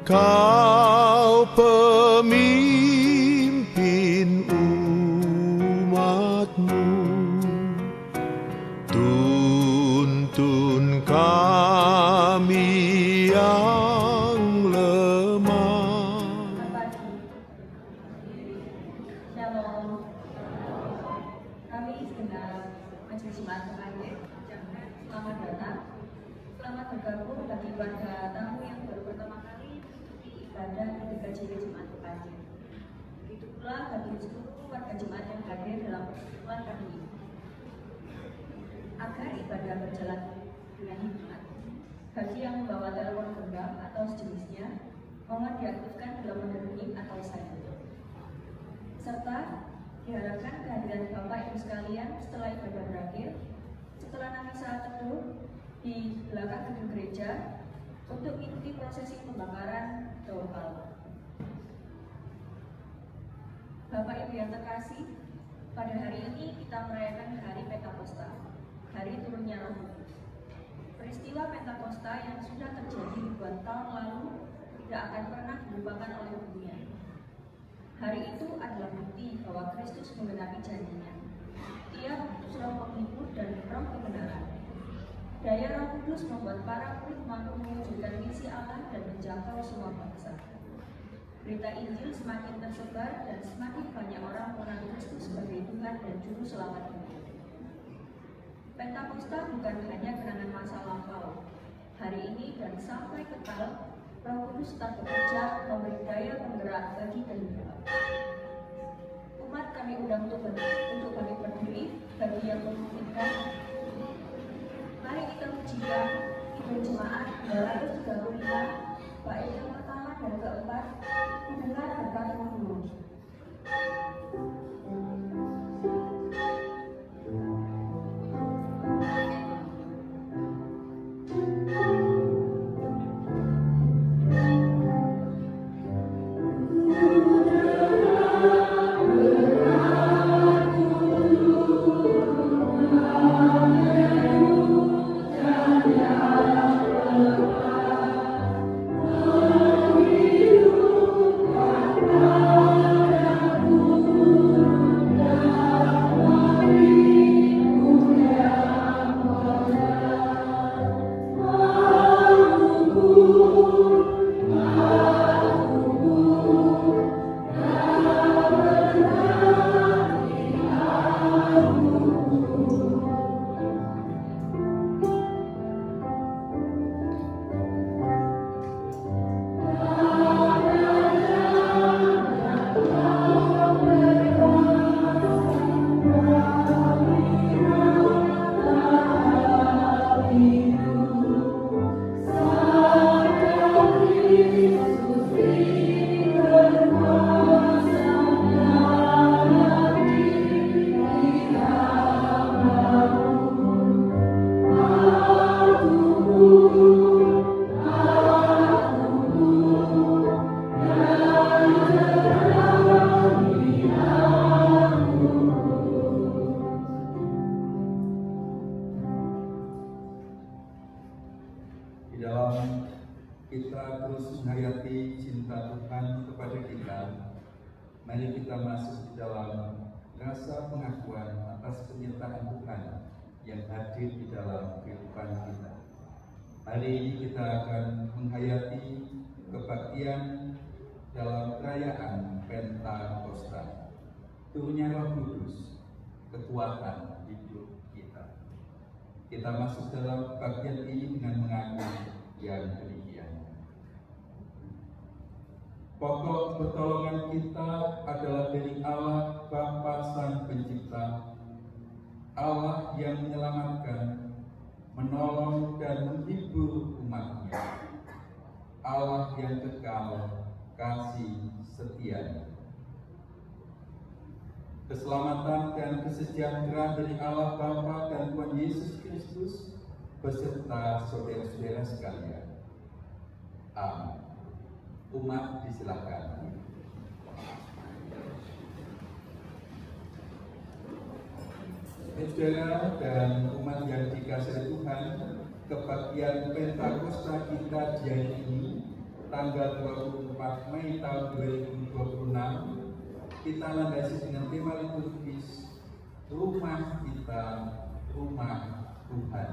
Kau pemimpin umat-Mu, tuntun kami yang lemah. Shalom. Kami segenap Majelis Jemaat Pengajian, selamat datang. Selamat bergabung bagi warga tamu yang baru pertama kali mengikuti ibadah di GKJ Jemaat Pengajian. Begitu pula bagi seluruh warga jemaat yang hadir dalam pertemuan kali ini. Agar ibadah berjalan dengan hikmat, bagi yang membawa telepon genggam atau sejenisnya, mohon diaktifkan dalam mode ring atau silent. Serta diharapkan kehadiran Bapak Ibu sekalian setelah ibadah berakhir, setelah nanti saat teduh di belakang gedung gereja untuk mengikuti prosesi pembakaran daun palma. Bapak Ibu yang terkasih, pada hari ini kita merayakan hari Pentakosta, hari turunnya Roh Kudus. Peristiwa Pentakosta yang sudah terjadi ribuan tahun lalu tidak akan pernah dilupakan oleh dunia. Hari itu adalah bukti bahwa Kristus menggenapi janjinya. Ia mengutus Roh penghibur dan Roh kebenaran. Daya Roh Kudus membuat para murid mampu mewujudkan misi Allah dan menjangkau semua bangsa. Berita Injil semakin tersebar dan semakin banyak orang mengenal Kristus sebagai Tuhan dan Juru Selamat dunia. Pentakosta bukan hanya kenangan masa lampau. Hari ini dan sampai kekal, Roh Kudus tetap bekerja memberi daya penggerak bagi kehidupan. Umat kami undang untuk bangkit berdiri bagi yang memungkinkan. Mari kita pujikan Ibu Jemaat 235 bait yang pertama dan keempat, mendengar berkat Roh Kudus. Di dalam kita terus menghayati cinta Tuhan kepada kita, mari kita masuk di dalam rasa pengakuan atas penyertaan Tuhan yang hadir di dalam kehidupan kita. Hari ini kita akan menghayati kebaktian dalam perayaan Pentakosta, turunnya Roh Kudus, kekuatan hidup kita. Kita masuk dalam bagian ini dengan mengaku yang demikian. Pokok pertolongan kita adalah dari Allah Bapa Sang Pencipta, Allah yang menyelamatkan, menolong dan menghibur umat-Nya, Allah yang kekal, kasih setia. Keselamatan dan kesejahteraan dari Allah Bapa dan Tuhan Yesus Kristus beserta saudara-saudara sekalian. Amin. Umat disilakan. Saudara dan umat yang dikasihi Tuhan, kebaktian Pentakosta kita di hari ini tanggal 24 Mei tahun 2026 kita landasi dengan tema liturgis Rumah Kita, Rumah Tuhan.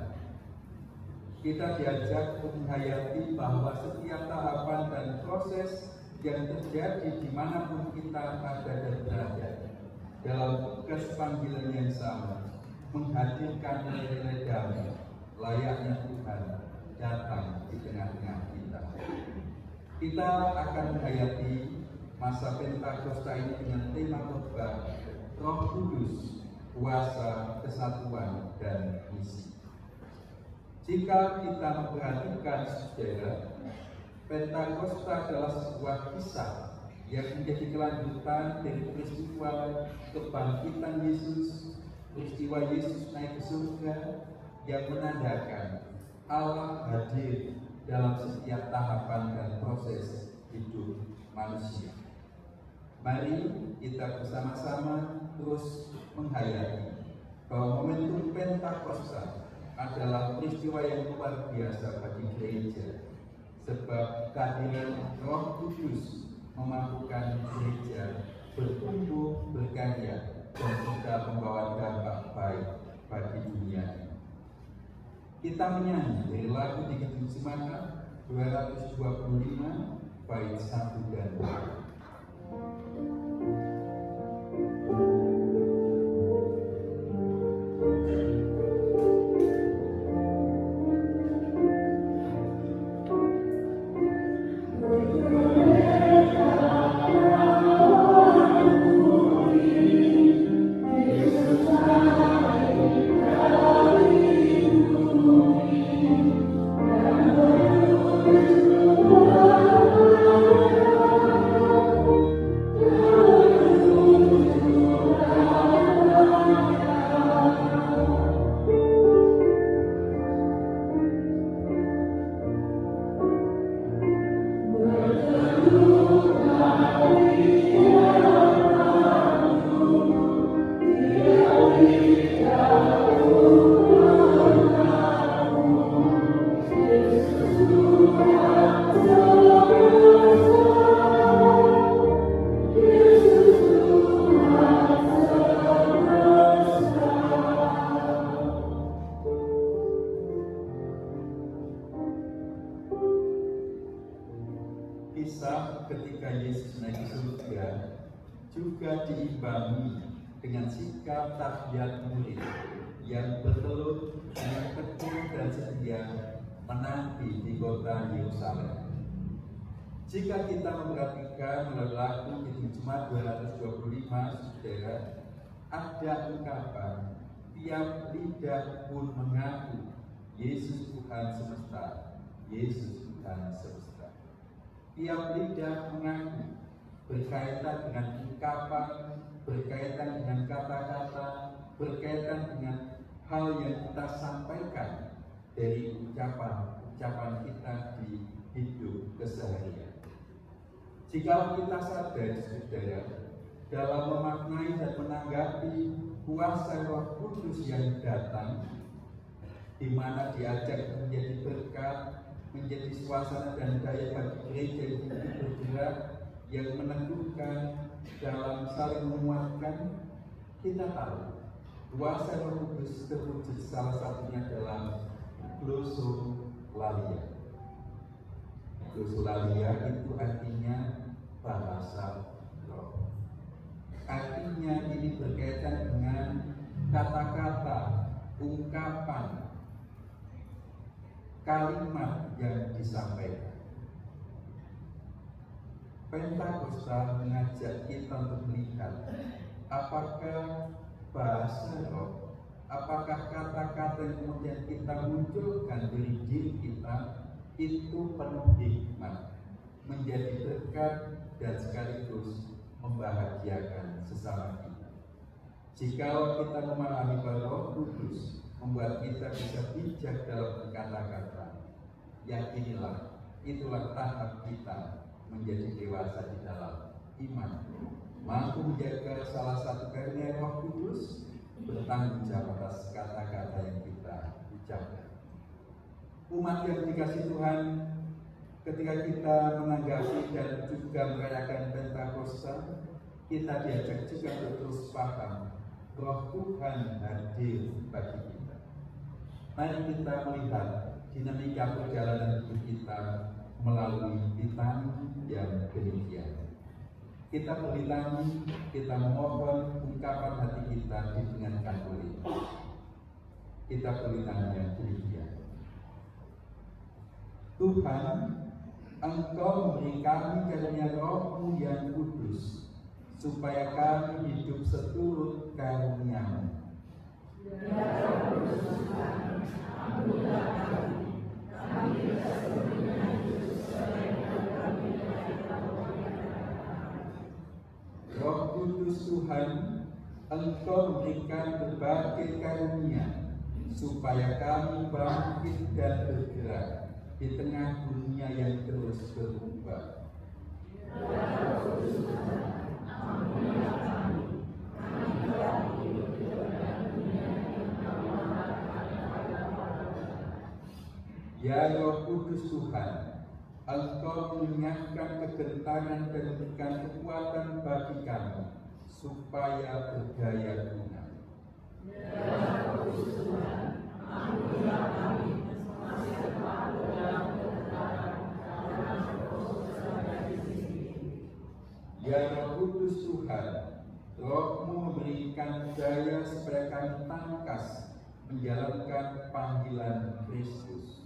Kita diajak untuk menghayati bahwa setiap tahapan dan proses yang terjadi dimanapun kita ada dan berada dalam tugas panggilan yang sama, menghadirkan nilai-nilai damai layaknya Tuhan datang di tengah-tengah kita. Kita akan menghayati masa Pentakosta ini dengan tema khotbah Roh Kudus, Kuasa, Kesatuan, dan Misi. Jika kita memperhatikan saudara, Pentakosta adalah sebuah kisah yang menjadi kelanjutan dari peristiwa kebangkitan Yesus, peristiwa Yesus naik ke surga yang menandakan Allah hadir dalam setiap tahapan dan proses hidup manusia. Mari kita bersama-sama terus menghayati bahwa momentum Pentakosta adalah peristiwa yang luar biasa bagi gereja, sebab kehadiran Roh Kudus memampukan gereja bertumbuh, berkarya, dan juga membawa dampak baik bagi dunia. Kita menyanyi dari lagu 37 Semangat 225 bait 1 dan 2. Kisah ketika Yesus naik ke surga juga diimbangi dengan sikap tabiat murid yang bertelut dengan tekun dan setia menanti di kota Yerusalem. Jika kita memperhatikan melalui lagu di Jumat 225, saudara, ada ungkapan tiap lidah pun mengaku Yesus Tuhan semesta, Yesus Tuhan semesta. Tiap lidah mengaku, berkaitan dengan ungkapan, berkaitan dengan kata-kata, berkaitan dengan hal yang kita sampaikan dari ucapan kita di hidup keseharian. Jika kita sadar, saudara, dalam memaknai dan menanggapi kuasa Roh Kudus yang datang, di mana diajak menjadi berkat, menjadi suasana dan daya bagi gereja yang hidup bergerak, yang meneguhkan dalam saling menguatkan. Kita tahu kuasa Roh Kudus terwujud salah satunya dalam glosolalia. Glosolalia itu artinya bahasa roh. Artinya ini berkaitan dengan kata-kata, ungkapan, kalimat yang disampaikan. Pentakosta mengajak kita untuk melihat apakah bahasa roh, apakah kata-kata yang kemudian kita munculkan dari diri kita itu penuh hikmat, menjadi berkat dan sekaligus membahagiakan sesama kita. Jika kita memahami bahwa Roh Kudus membuat kita bisa bijak dalam berkata-kata, yakinilah, itulah tahap kita menjadi dewasa di dalam iman, mampu menjaga salah satu karunia Roh Kudus, bertanggung jawab atas kata-kata yang kita ucapkan. Umat yang dikasihi Tuhan, ketika kita menanggapi dan juga merayakan Pentakosta, kita diajak juga untuk terus paham Roh Tuhan hadir bagi kita. Mari kita melihat dinamika perjalanan hidup kita melalui litani yang demikian. Kita berlitani, kita memohon ungkapan hati kita didengarkan oleh kita berlitani yang demikian. Tuhan, Engkau memberi kami karunia Roh-Mu yang kudus, supaya kami hidup seturut karunia-Mu. Roh Kudus Tuhan, Engkau memberikan berbagai karunia, supaya kami bangkit dan bergerak di tengah dunia yang terus berubah. Ya Roh Kudus Tuhan, Engkau mengingatkan kegentaran dan memberikan kekuatan bagi kami, supaya berdaya guna. Ya Roh Kudus Tuhan, Roh-Mu memberikan daya supaya kami tangkas menjalankan panggilan Kristus.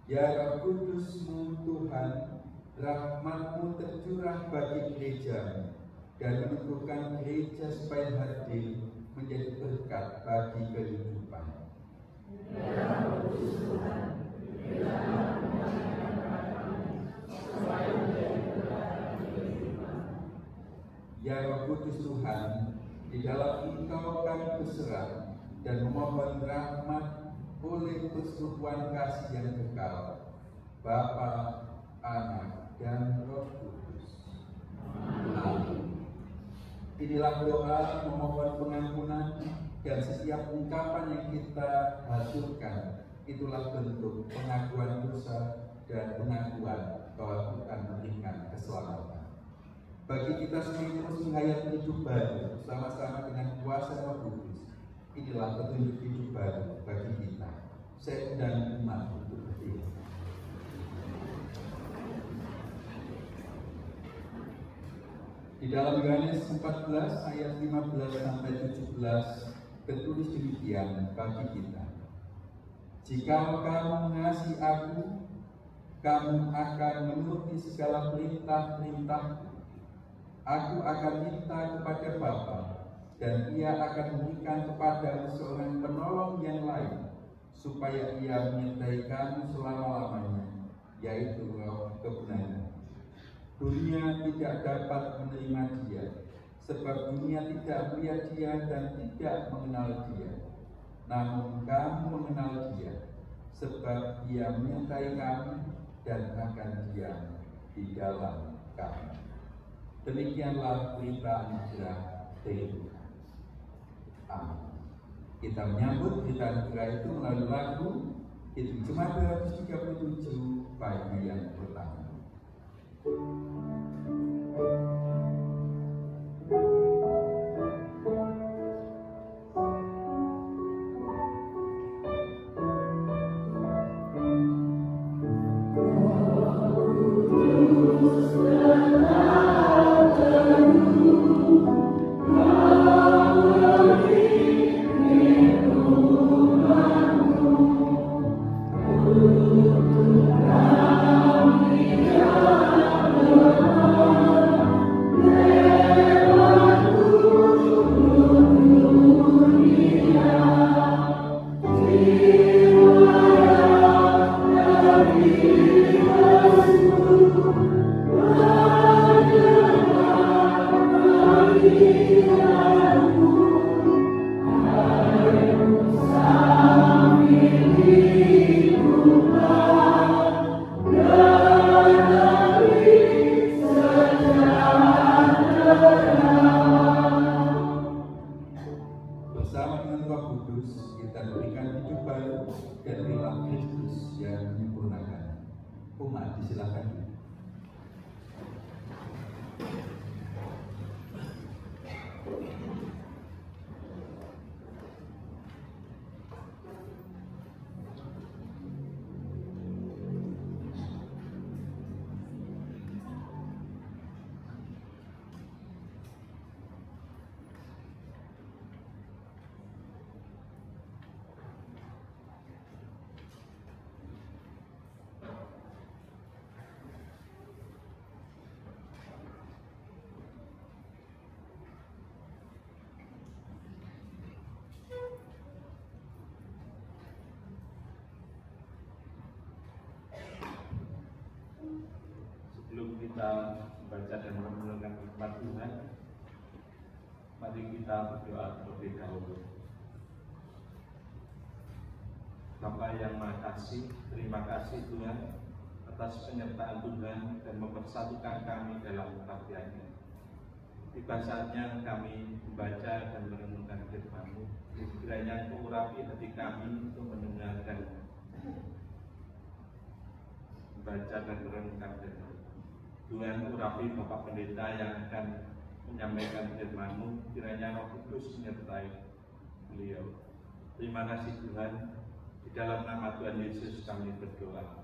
Ya Roh Kudus-Mu Tuhan, rahmat-Mu tercurah bagi gereja dan menentukan gereja supaya hadir menjadi berkat bagi kehidupan. Ya Roh Kudus Tuhan, di dalam Engkau kami berserah dan memohon rahmat oleh persekutuan kasih yang kekal, Bapa, Anak, dan Roh Kudus. Amin. Inilah doa memohon pengampunan, dan setiap ungkapan yang kita haturkan itulah bentuk pengakuan dosa dan pengakuan bahwa Tuhan memberikan keselamatan. Bagi kita semua terus menghayati hidup baru sama-sama dengan kuasa Roh Kudus, inilah petunjuk hidup baru bagi kita. Saya undang umat untuk berdiri. Di dalam Yohanes 14 ayat 15 sampai 17 tertulis demikian bagi kita. Jika kamu mengasihi Aku, kamu akan menuruti segala perintah-perintahku. Aku akan minta kepada Bapa, dan Ia akan memberikan kepadamu seorang penolong yang lain, supaya Ia menyertai kamu selama-lamanya, yaitu Roh kebenaran. Dunia tidak dapat menerima Dia, sebab dunia tidak melihat Dia dan tidak mengenal Dia. Namun kamu mengenal Dia, sebab Ia menyertai kamu dan akan diam di dalam kamu. Demikianlah berita anugerah dari Tuhan. Amin. Kita menyambut berita anugerah itu melalui lagu Hitung Jemaat 237 bagi yang pertama. jemaat, disilakan. Sebelum kita membaca dan merenungkan firman Tuhan, mari kita berdoa terlebih dahulu. Bapa yang Maha Kasih, terima kasih Tuhan atas penyertaan Tuhan dan mempersatukan kami dalam pengabdiannya. Tiba saatnya kami membaca dan merenungkan firman-Mu. Kiranya Engkau urapi hati kami untuk mendengarkan, membaca dan merenungkan firman. Tuhan, urapi Bapak Pendeta yang akan menyampaikan firman-Mu, kiranya Roh Kudus menyertai beliau. Terima kasih Tuhan, di dalam nama Tuhan Yesus kami berdoa.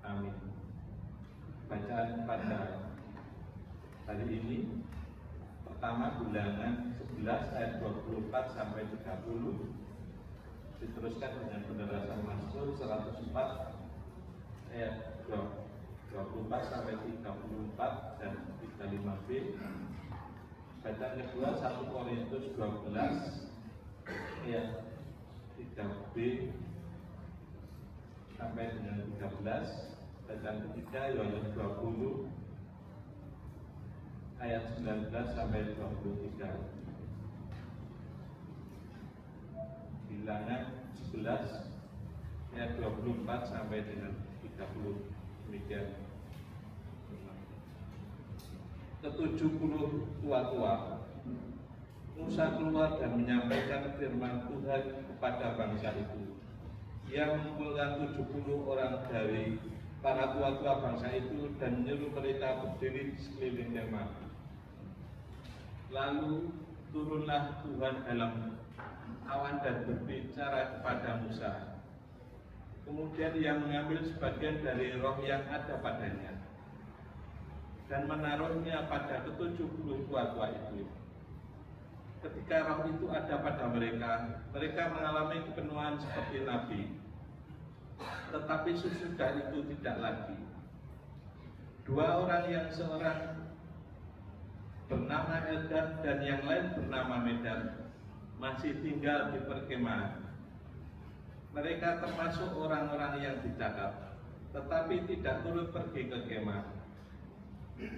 Amin. Bacaan pada hari ini, pertama Bilangan 11 ayat 24 sampai 30, diteruskan dengan penjelasan Mazmur 104 ayat 24 sampai 34 dan 35b. Bacaan kedua 1 Korintus 12 ayat 3b sampai dengan 13. Bacaan ketiga Yohanes 20 ayat 19 sampai 23. Bilangan 11 ayat 24 sampai dengan 30. Demikian. Ke-70 tua-tua, Musa keluar dan menyampaikan firman Tuhan kepada bangsa itu. Ia mengumpulkan 70 orang dari para tua-tua bangsa itu dan menyuruh mereka berdiri di sekeliling kemah. Lalu turunlah Tuhan dalam awan dan berbicara kepada Musa. Kemudian ia mengambil sebagian dari roh yang ada padanya dan menaruhnya pada ke-70 tua-tua itu. Ketika roh itu ada pada mereka, mereka mengalami kepenuhan seperti nabi. Tetapi sesudah itu tidak lagi. 2 orang, yang seorang bernama Eldad dan yang lain bernama Medad, masih tinggal di perkemahan. Mereka termasuk orang-orang yang dicatat, tetapi tidak turut pergi ke kemah.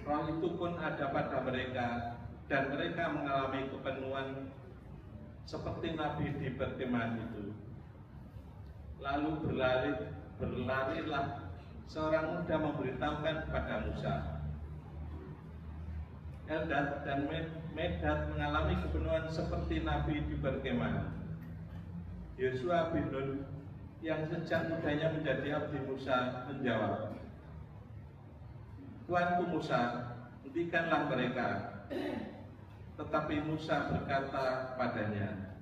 Roh itu pun ada pada mereka, dan mereka mengalami kepenuhan seperti nabi di perkemahan itu. Lalu berlarilah seorang muda memberitahukan kepada Musa. Eldad dan Medad mengalami kepenuhan seperti nabi di perkemahan. Yosua bin Nun yang sejak mudanya menjadi abdi Musa menjawab, Tuanku Musa, hentikanlah mereka. Tetapi Musa berkata padanya,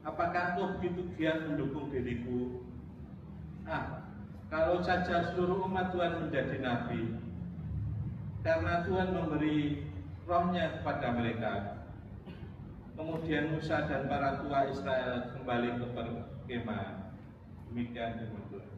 apakah engkau begitu giat mendukung diriku? Kalau saja seluruh umat Tuhan menjadi nabi, karena Tuhan memberi rohnya kepada mereka. Kemudian Musa dan para tua Israel kembali ke perkemahan. Demikian firman Tuhan.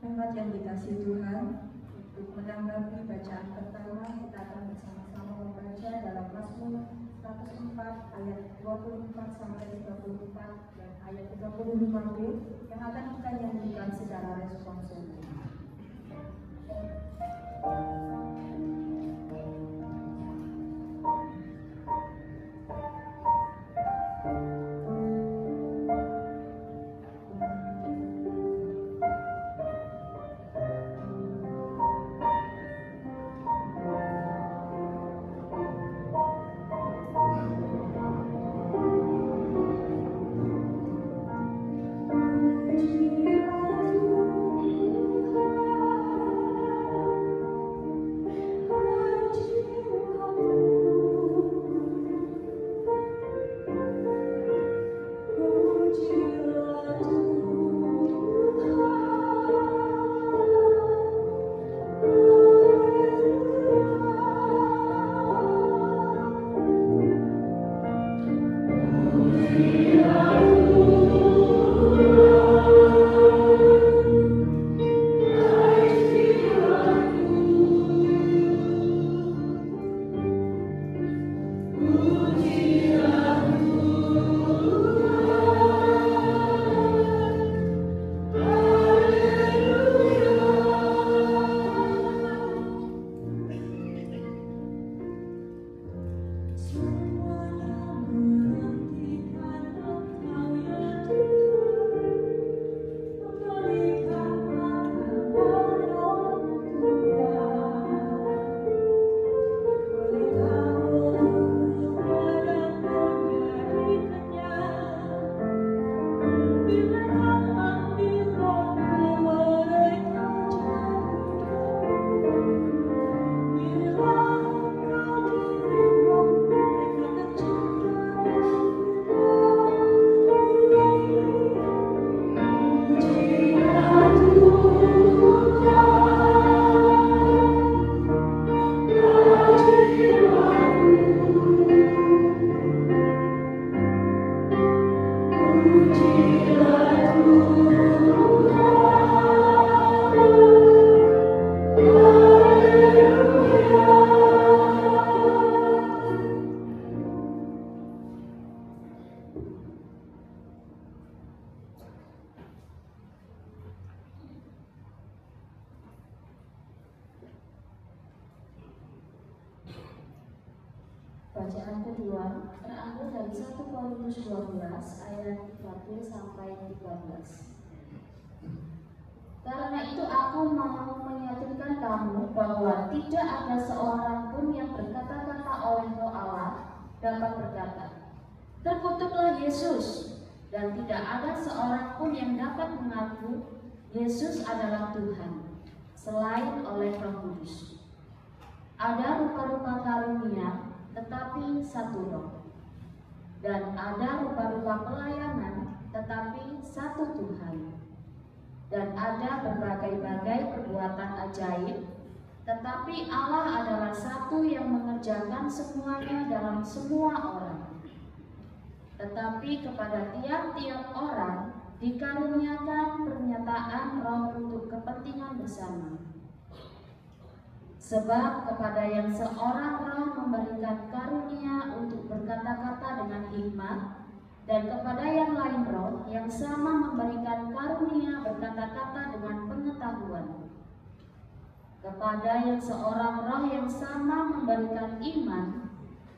Jemaat yang dikasihi Tuhan, untuk menanggapi bacaan pertama, kita akan bersama-sama membaca dalam Mazmur 104 ayat 24 sampai 34 dan ayat 35b yang akan kita nyanyikan secara responsif. Bacaan kedua terambil dari 1 Korintus 12 ayat 1 sampai 13. Karena itu aku mau meyakinkan kamu bahwa tidak ada seorang pun yang berkata-kata oleh Roh Allah dapat berkata, "Terkutuklah Yesus," dan tidak ada seorang pun yang dapat mengaku Yesus adalah Tuhan selain oleh Roh Kudus. Ada rupa-rupa karunia, tetapi satu Roh. Dan ada rupa-rupa pelayanan, tetapi satu Tuhan. Dan ada berbagai-bagai perbuatan ajaib, tetapi Allah adalah satu yang mengerjakan semuanya dalam semua orang. Tetapi kepada tiap-tiap orang dikaruniakan pernyataan Roh untuk kepentingan bersama. Sebab kepada yang seorang Roh memberikan karunia untuk berkata-kata dengan hikmat, dan kepada yang lain Roh yang sama memberikan karunia berkata-kata dengan pengetahuan. Kepada yang seorang Roh yang sama memberikan iman,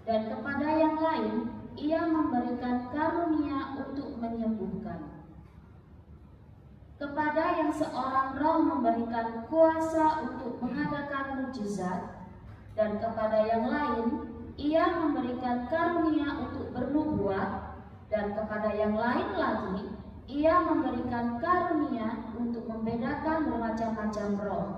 dan kepada yang lain Ia memberikan karunia untuk menyembuhkan. Kepada yang seorang Roh memberikan kuasa untuk mengadakan mukjizat, dan kepada yang lain Ia memberikan karunia untuk bernubuat, dan kepada yang lain lagi Ia memberikan karunia untuk membedakan bermacam-macam roh.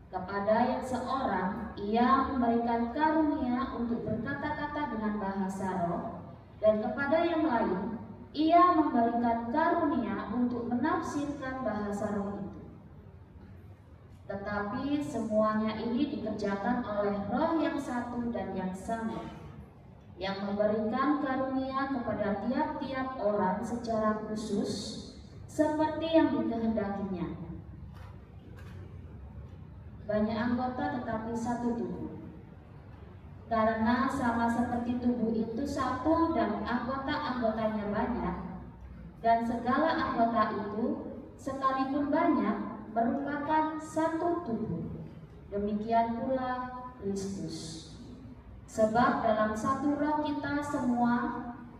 Kepada yang seorang Ia memberikan karunia untuk berkata-kata dengan bahasa roh, dan kepada yang lain Ia memberikan karunia untuk menafsirkan bahasa roh itu. Tetapi semuanya ini dikerjakan oleh Roh yang satu dan yang sama, yang memberikan karunia kepada tiap-tiap orang secara khusus seperti yang dikehendakinya. Banyak anggota tetapi satu tubuh. Karena sama seperti tubuh itu satu dan anggota-anggotanya banyak, dan segala anggota itu sekalipun banyak merupakan satu tubuh. Demikian pula Kristus. Sebab dalam satu roh kita semua,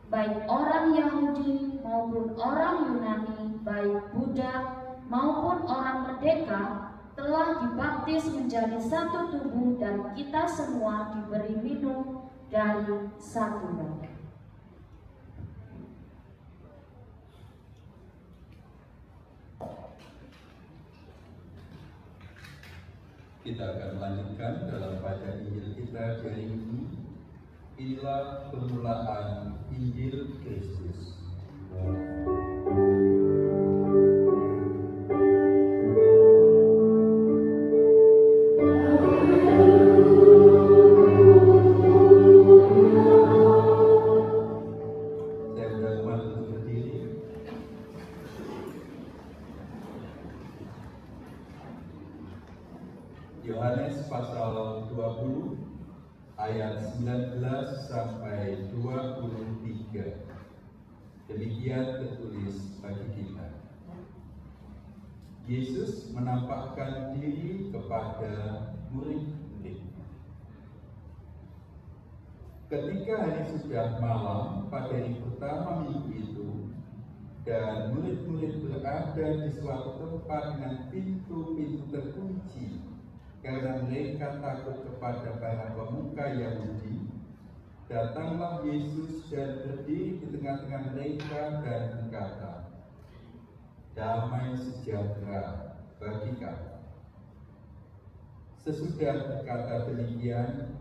baik orang Yahudi maupun orang Yunani, baik budak maupun orang merdeka, telah dibaptis menjadi satu tubuh, dan kita semua diberi minum dari satu roh. Kita akan melanjutkan dalam bacaan Injil kita hari ini. Inilah permulaan Injil Kristus. Yohanes pasal 20 ayat 19 sampai 23. Demikian tertulis bagi kita. Yesus menampakkan diri kepada murid-murid. Ketika hari sudah malam pada hari pertama minggu itu, dan murid-murid berada di suatu tempat dengan pintu-pintu terkunci, karena mereka takut kepada para pemuka Yahudi, datanglah Yesus dan berdiri di tengah-tengah mereka dan berkata, "Damai sejahtera bagi kamu." Sesudah berkata demikian,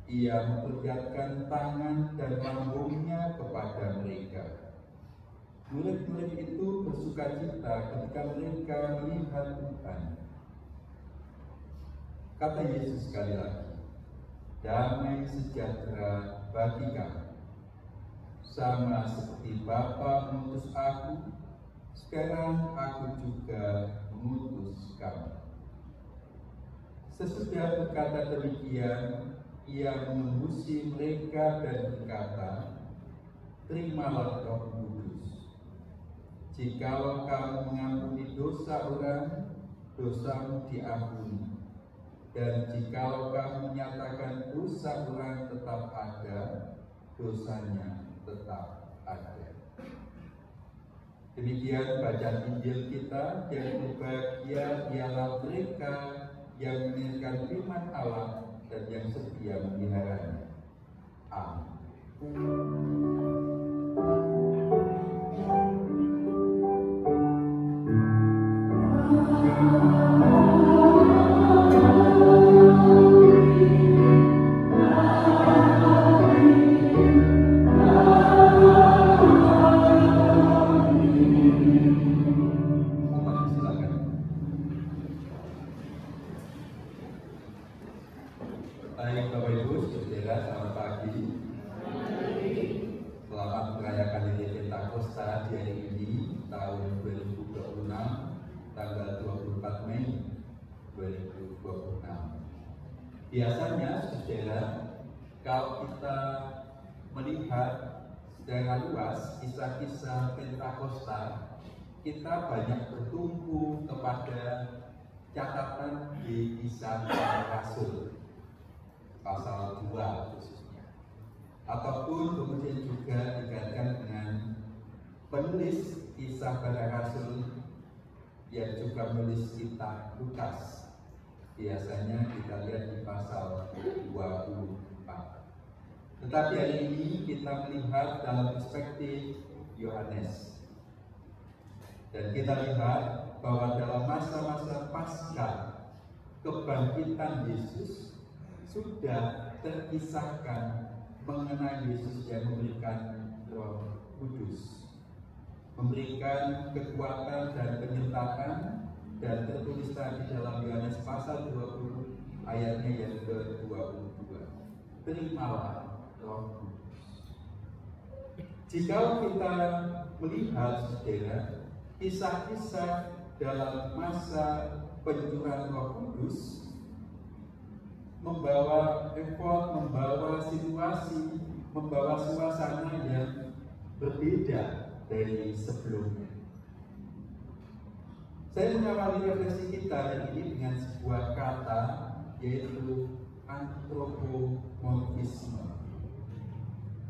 Ia memperlihatkan tangan dan lambungnya kepada mereka. Murid-murid itu bersukacita ketika mereka melihat Tuhan. Kata Yesus sekali lagi, "Damai sejahtera bagi kamu. Sama seperti Bapa mengutus aku, sekarang aku juga mengutus kamu." Sesudah berkata demikian, Ia mengembusi mereka dan berkata, "Terimalah Roh Kudus. Jikalau kamu mengampuni dosa orang, dosamu diampuni. Dan jikalau kamu menyatakan dosa orang tetap ada, dosanya tetap ada. Demikian bacaan Injil kita, yang berbahagia ialah mereka yang mendengarkan firman Allah dan yang setia memeliharanya. Amin. Baik Bapak Ibu, saudara, selamat pagi. Selamat merayakan Hari Pentakosta di hari ini, tahun 2026, tanggal 24 Mei 2026. Biasanya, saudara, kalau kita melihat secara luas kisah-kisah Pentakosta, kita banyak bertumpu kepada catatan di Kisah Para Rasul pasal 2 khususnya, ataupun kemudian juga dikaitkan dengan penulis Kisah Para Rasul yang juga menulis kitab Lukas. Biasanya kita lihat di pasal 24. Tetapi hari ini kita melihat dalam perspektif Yohanes. Dan kita lihat bahwa dalam masa-masa pasca kebangkitan Yesus sudah terkisahkan mengenai Yesus yang memberikan Roh Kudus, memberikan kekuatan dan penyertaan, dan tertulis tadi dalam Yohanes pasal 20 ayatnya yang ke-22. Terimalah Roh Kudus. Jika kita melihat, saudara, kisah-kisah dalam masa pencurahan Roh Kudus membawa effort, membawa situasi, membawa suasana yang berbeda dari sebelumnya. Saya mengawali refleksi kita hari ini dengan sebuah kata, yaitu antropomorfisme.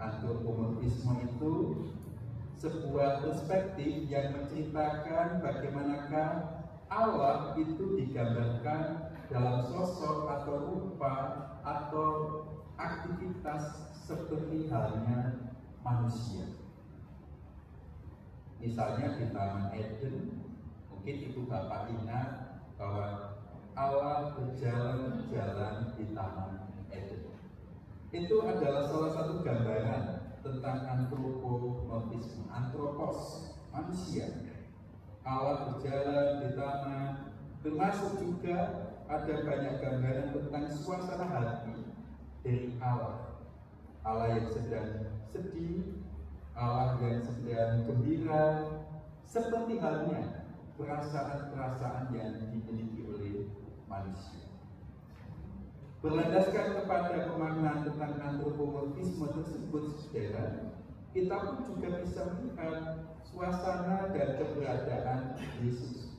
Antropomorfisme itu sebuah perspektif yang menceritakan bagaimanakah Allah itu digambarkan dalam sosok atau rupa atau aktivitas seperti halnya manusia. Misalnya di Taman Eden, mungkin Ibu Bapak ingat bahwa Allah berjalan-jalan di Taman Eden. Itu adalah salah satu gambaran tentang antropomorfisme, antropos, manusia. Allah berjalan di taman, termasuk juga ada banyak gambaran tentang suasana hati dari Allah. Allah yang sedang sedih, Allah yang sedang gembira, seperti halnya perasaan-perasaan yang dimiliki oleh manusia. Berlandaskan kepada pemaknaan tentang antropomorfisme tersebut, saudara, kita pun juga bisa melihat suasana dan keberadaan Yesus.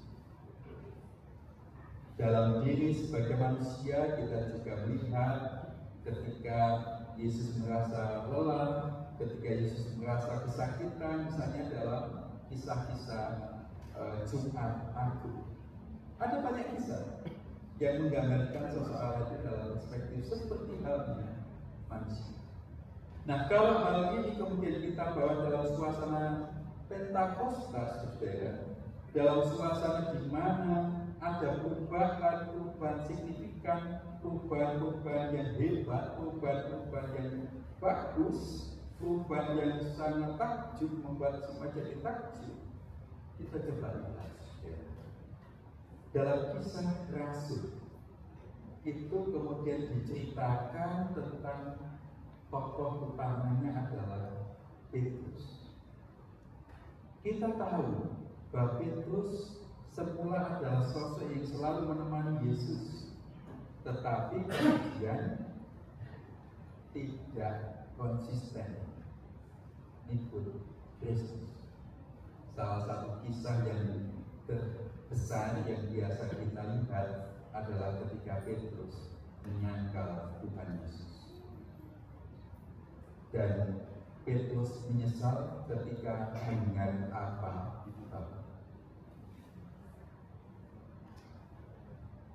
Dalam diri sebagai manusia, kita juga melihat ketika Yesus merasa lelah, ketika Yesus merasa kesakitan, misalnya dalam kisah-kisah Jumat Agung. Ada banyak kisah yang menggambarkan sosok Allah itu dalam perspektif seperti halnya manusia. Nah, kalau hal ini kemudian kita bawa dalam suasana Pentakosta, saudara, dalam suasana di mana ada perubahan signifikan, perubahan yang hebat, perubahan yang bagus, perubahan yang sangat takjub, membuat semua jadi takjub. Kita coba lihat, saudara. Dalam Kisah Rasul itu kemudian diceritakan tentang tokoh utamanya adalah Petrus. Kita tahu bahwa Petrus semula adalah sosok yang selalu menemani Yesus, tetapi kemudian tidak konsisten ikut Kristus. Salah satu kisah yang terbesar yang biasa kita lihat adalah ketika Petrus menyangkal Tuhan Yesus. Dan Petrus menyesal ketika mendengar apa itu Bapak.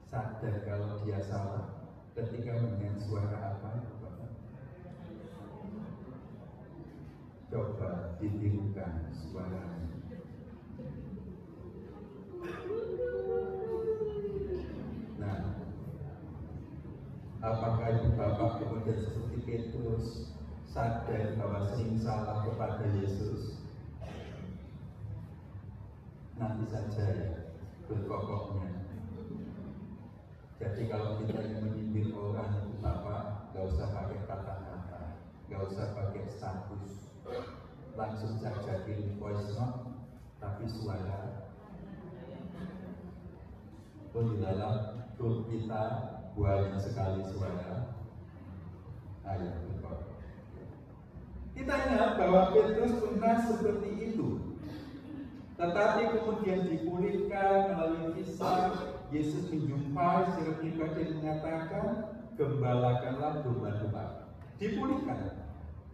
Sadar kalau dia salah ketika mendengar suara apa itu Bapak. Coba ditirukan suaranya. Nah, apakah itu Bapak kemudian seperti Petrus sadar bahwa sering salah kepada Yesus? Nanti saja ya berkokoknya. Jadi kalau kita ingin menyindir orang itu Bapak, gak usah pakai kata-kata, gak usah pakai status, langsung saja kirim voice note, tapi suara. Oh di dalam grup kita banyak sekali suara. Ayo berkokok. Kita ingat bahwa Petrus pernah seperti itu, tetapi kemudian dipulihkan melalui kisah Yesus menjumpai secara pribadi dan mengatakan, gembalakanlah domba-domba. Dipulihkan.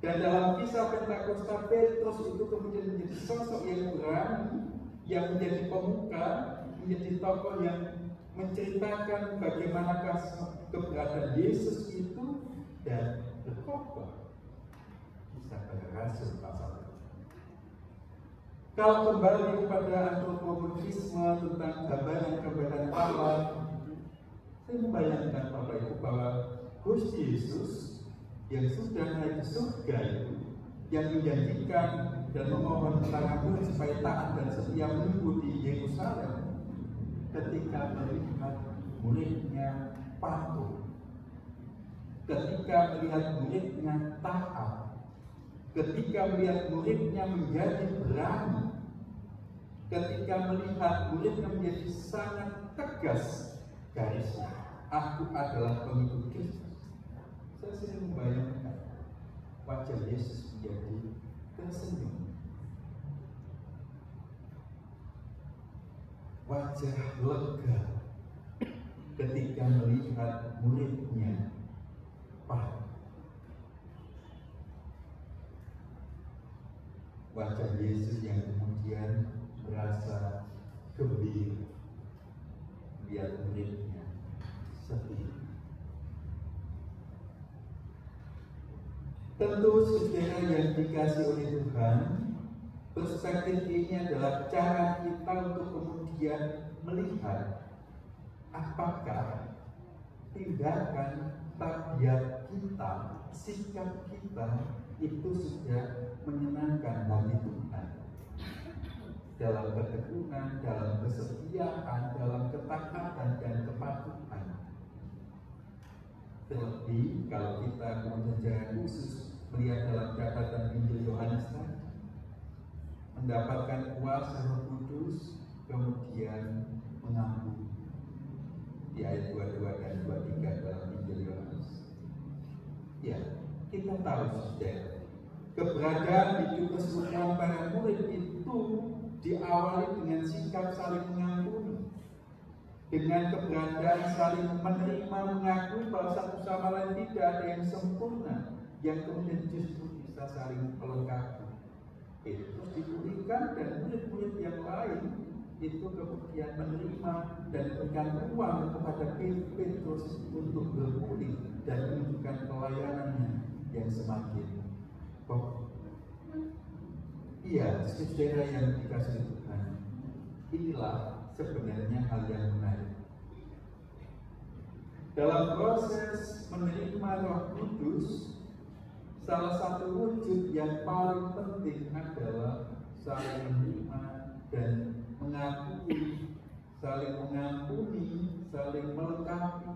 Dan dalam kisah Pentakosta, Petrus itu kemudian menjadi sosok yang berani, yang menjadi pemuka, menjadi tokoh yang menceritakan bagaimanakah keberadaan Yesus itu dan berkhotbah. Kisah Para Rasul pasal 1. Kalau kembali kepada antropomorfisme tentang gambaran-gambaran Allah, saya membayangkan Bapak Ibu bahwa Gusti Yesus yang sudah naik ke surga itu, yang menjanjikan dan memohon kepada murid supaya taat dan setia menunggu di Yerusalem, ketika melihat muridnya patuh, ketika melihat muridnya taat, ketika melihat muridnya menjadi berani, ketika melihat muridnya menjadi sangat tegas garisnya, aku adalah pengikut Kristus. Saya sering membayangkan wajah Yesus menjadi tersenyum, wajah lega ketika melihat muridnya patuh. Wajah Yesus yang kemudian merasa gembira melihat muridnya setia. Tentu saudara yang dikasih oleh Tuhan, perspektif ini adalah cara kita untuk kemudian melihat apakah tindakan, tabiat kita, sikap kita itu sudah menyenangkan hati Tuhan dalam ketekunan, dalam kesetiaan, dalam ketaatan dan kepatuhan. Terlebih kalau kita kemudian secara khusus melihat dalam catatan Injil Yohanes tadi, mendapatkan kuasa Roh Kudus, kemudian mengampuni di ayat 22 dan 23 dalam Injil Yohanes. Ya, kita tahu saudara, keberadaan hidup persekutuan para murid itu diawali dengan sikap saling mengampuni, dengan keberadaan saling menerima, mengakui bahwa satu sama lain tidak ada yang sempurna, yang kemudian justru bisa saling melengkapi. Terus dipulihkan dan murid-murid yang lain itu kemudian menerima dan memberikan ruang kepada Petrus untuk berpulih dan menunjukkan pelayanannya yang semakin kokoh. Iya, saudara yang dikasihi Tuhan, inilah sebenarnya hal yang menarik. Dalam proses menerima Roh Kudus, salah satu wujud yang paling penting adalah saling menerima dan mengakui, saling mengampuni, saling melengkapi.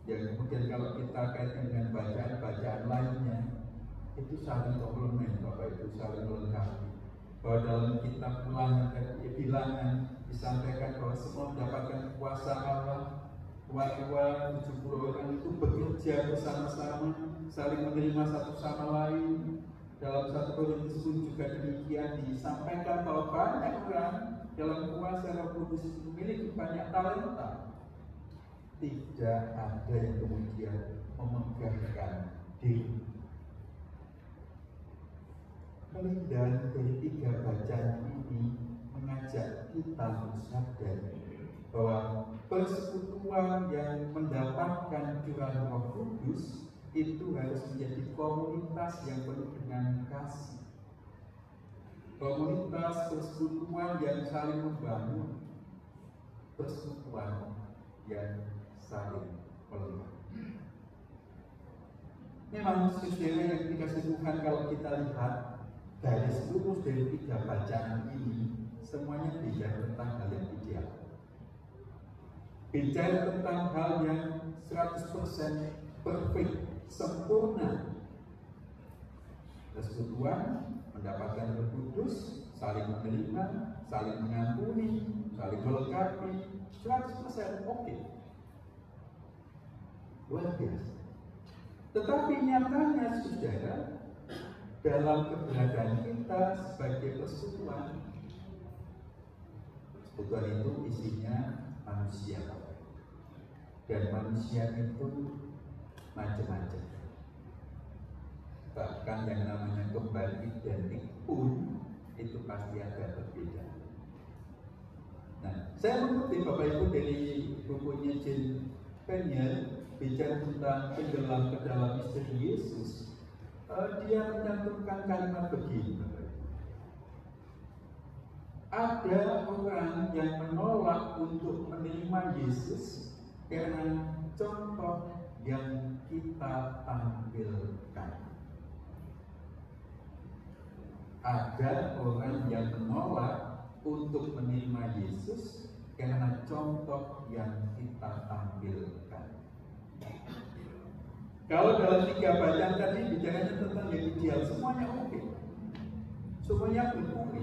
Yang kemudian kalau kita kaitkan dengan bacaan-bacaan lainnya, itu saling komplement, Bapak Ibu, saling melengkapi. Bahwa dalam kitab Bilangan disampaikan bahwa semua mendapatkan kuasa Allah. Tua-tua 70 orang itu bekerja bersama-sama, saling menerima satu sama lain. Dalam 1 Korintus juga demikian disampaikan bahwa banyak orang dalam kuasa Roh Kudus itu memiliki banyak talenta. tidak ada yang kemudian memegahkan diri. Kelindahan dari 3 bacaan ini mengajak kita untuk sadar bahwa persekutuan yang mendapatkan curahan Roh Kudus itu harus menjadi komunitas yang penuh dengan kasih. Komunitas persekutuan yang saling membangun, persekutuan yang saling melihat. Memang saudara yang dikasih Tuhan, kalau kita lihat dari seluruh dari 3 bacaan ini, semuanya bicara tentang hal yang ideal. Bicara tentang hal yang 100% perfect, sempurna. Persekutuan, mendapatkan Roh Kudus, saling menerima, saling mengampuni, saling melengkapi, 100% oke. Luar biasa. Tetapi nyatanya saudara, dalam keberadaan kita sebagai persekutuan, persekutuan itu isinya manusia, dan manusia itu macam-macam. Bahkan yang namanya kembali identik pun itu pasti ada berbeda. Nah, saya mengutip Bapak Ibu dari bukunya Jane Penniel, bicara tentang tenggelam ke dalam misteri Yesus. Dia mencantumkan kalimat begini, ada orang yang menolak untuk menerima Yesus karena contoh yang kita tampilkan. Ada orang yang menolak untuk menerima Yesus karena contoh yang kita tampilkan. Kalau dalam 3 bacaan tadi bicaranya tentang yang ideal, semuanya oke, semuanya oke.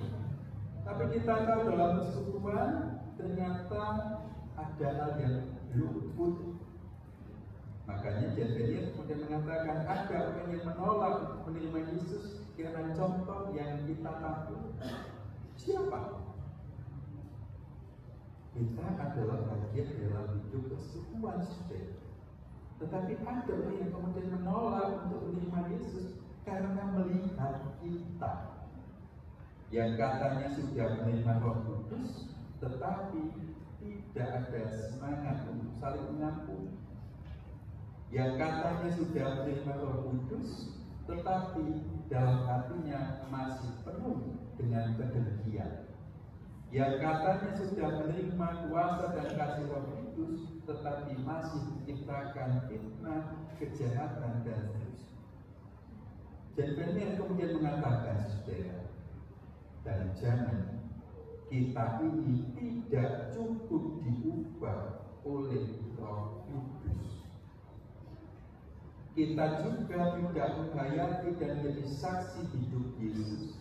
Tapi kita tahu dalam persekutuan ternyata ada hal yang luput. Makanya Jane kemudian mengatakan ada orang yang menolak menerima Yesus karena contoh yang kita tampilkan. Siapa? Kita adalah bagian dalam hidup persekutuan, saudara. Tetapi ada orang yang kemudian menolak untuk menerima Yesus karena melihat kita yang katanya sudah menerima Roh Kudus, tetapi tidak ada semangat untuk saling mengampuni. Yang katanya sudah menerima Roh Kudus, tetapi dalam hatinya masih penuh dengan kedengkian. Yang katanya sudah menerima kuasa dan kasih Roh Kudus, tetapi masih menciptakan fitnah, kejahatan, dan seterusnya. Dan Penniel kemudian mengatakan, saudara, dan jangan kita ini tidak cukup diubah oleh Roh Kudus. Kita juga tidak menghayati dan menjadi saksi hidup Yesus.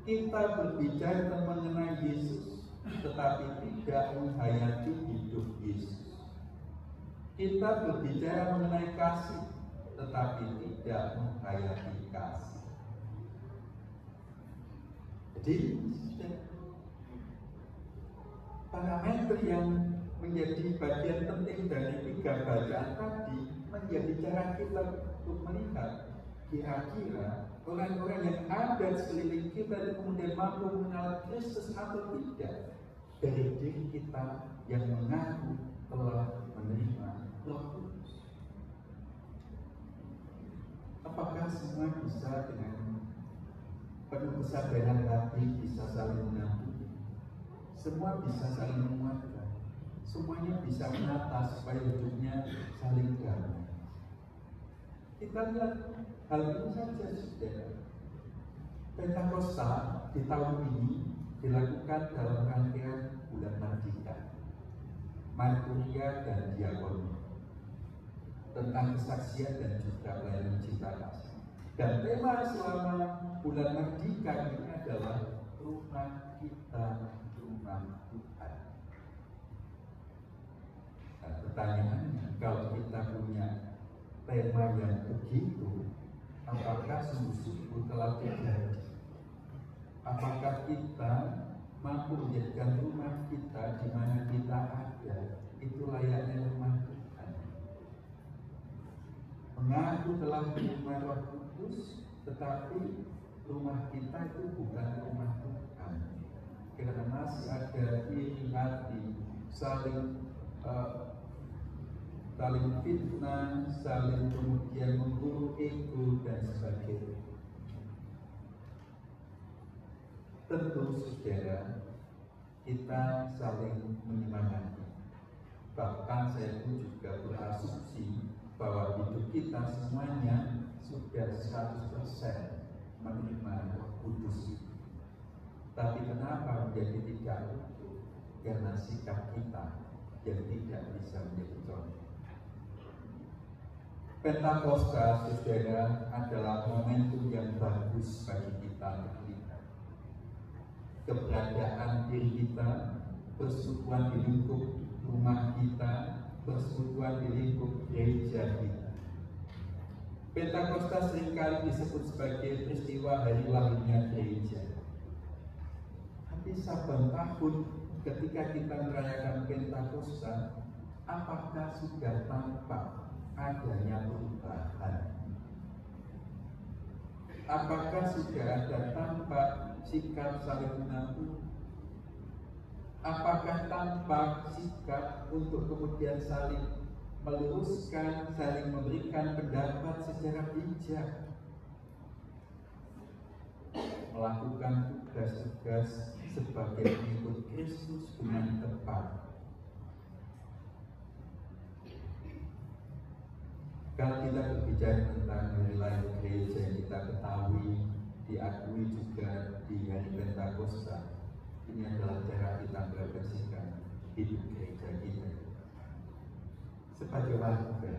Kita berbicara mengenai Yesus, tetapi tidak menghayati hidup Yesus. Kita berbicara mengenai kasih, tetapi tidak menghayati kasih. Jadi, parameter yang menjadi bagian penting dari 3 bacaan tadi menjadi cara kita untuk melihat kira-kira orang-orang yang ada di sekeliling kita itu kemudian mampu mengenal Kristus atau tidak dari diri kita yang mengaku telah menerima Roh Kudus. Apakah semua bisa dengan penuh kesadaran hati bisa saling mengampuni? Semua bisa saling menguatkan. Semuanya bisa menata supaya hidupnya saling damai. Kita lihat hal ini saja, saudara. Pentakosta di tahun ini dilakukan dalam rangkaian bulan Mardika, Marturia dan Diakoni, tentang kesaksian dan juga pelayanan cinta kasih. Dan tema selama bulan Mardika ini adalah rumah kita, rumah Tuhan. Nah, pertanyaannya, kalau kita punya tema yang begitu, apakah sungguh-sungguh telah terjadi? Apakah kita mampu menjadikan rumah kita di mana kita ada itu layaknya rumah Tuhan. Mengaku telah menerima Roh Kudus, tetapi rumah kita itu bukan rumah Tuhan. Karena masih ada iri hati, saling fitnah, saling kemudian menggurui ego dan sebagainya. Tentu saudara, kita saling menyemangati. Bahkan saya pun juga berasumsi bahwa hidup kita semuanya sudah 100% menerima Roh Kudus. Tapi kenapa menjadi tidak utuh? Karena sikap kita yang tidak bisa menjadi contoh. Pentakosta, saudara, adalah momentum yang bagus bagi kita melihat keberadaan diri kita, persekutuan di lingkup rumah kita, persekutuan di lingkup gereja kita. Pentakosta seringkali disebut sebagai peristiwa hari lahirnya gereja. Tapi saban tahun ketika kita merayakan Pentakosta, apakah sudah tampak adanya perubahan? Apakah sudah ada tampak sikap saling mengampuni? Apakah tampak sikap untuk kemudian saling meluruskan, saling memberikan pendapat secara bijak, melakukan tugas-tugas sebagai pengikut Kristus dengan tepat? Kalau kita berbicara tentang hari lahir gereja yang kita ketahui, diakui juga di hari Pentakosta, ini adalah cara kita merepresentasikan hidup gereja kita. Sebagai warga,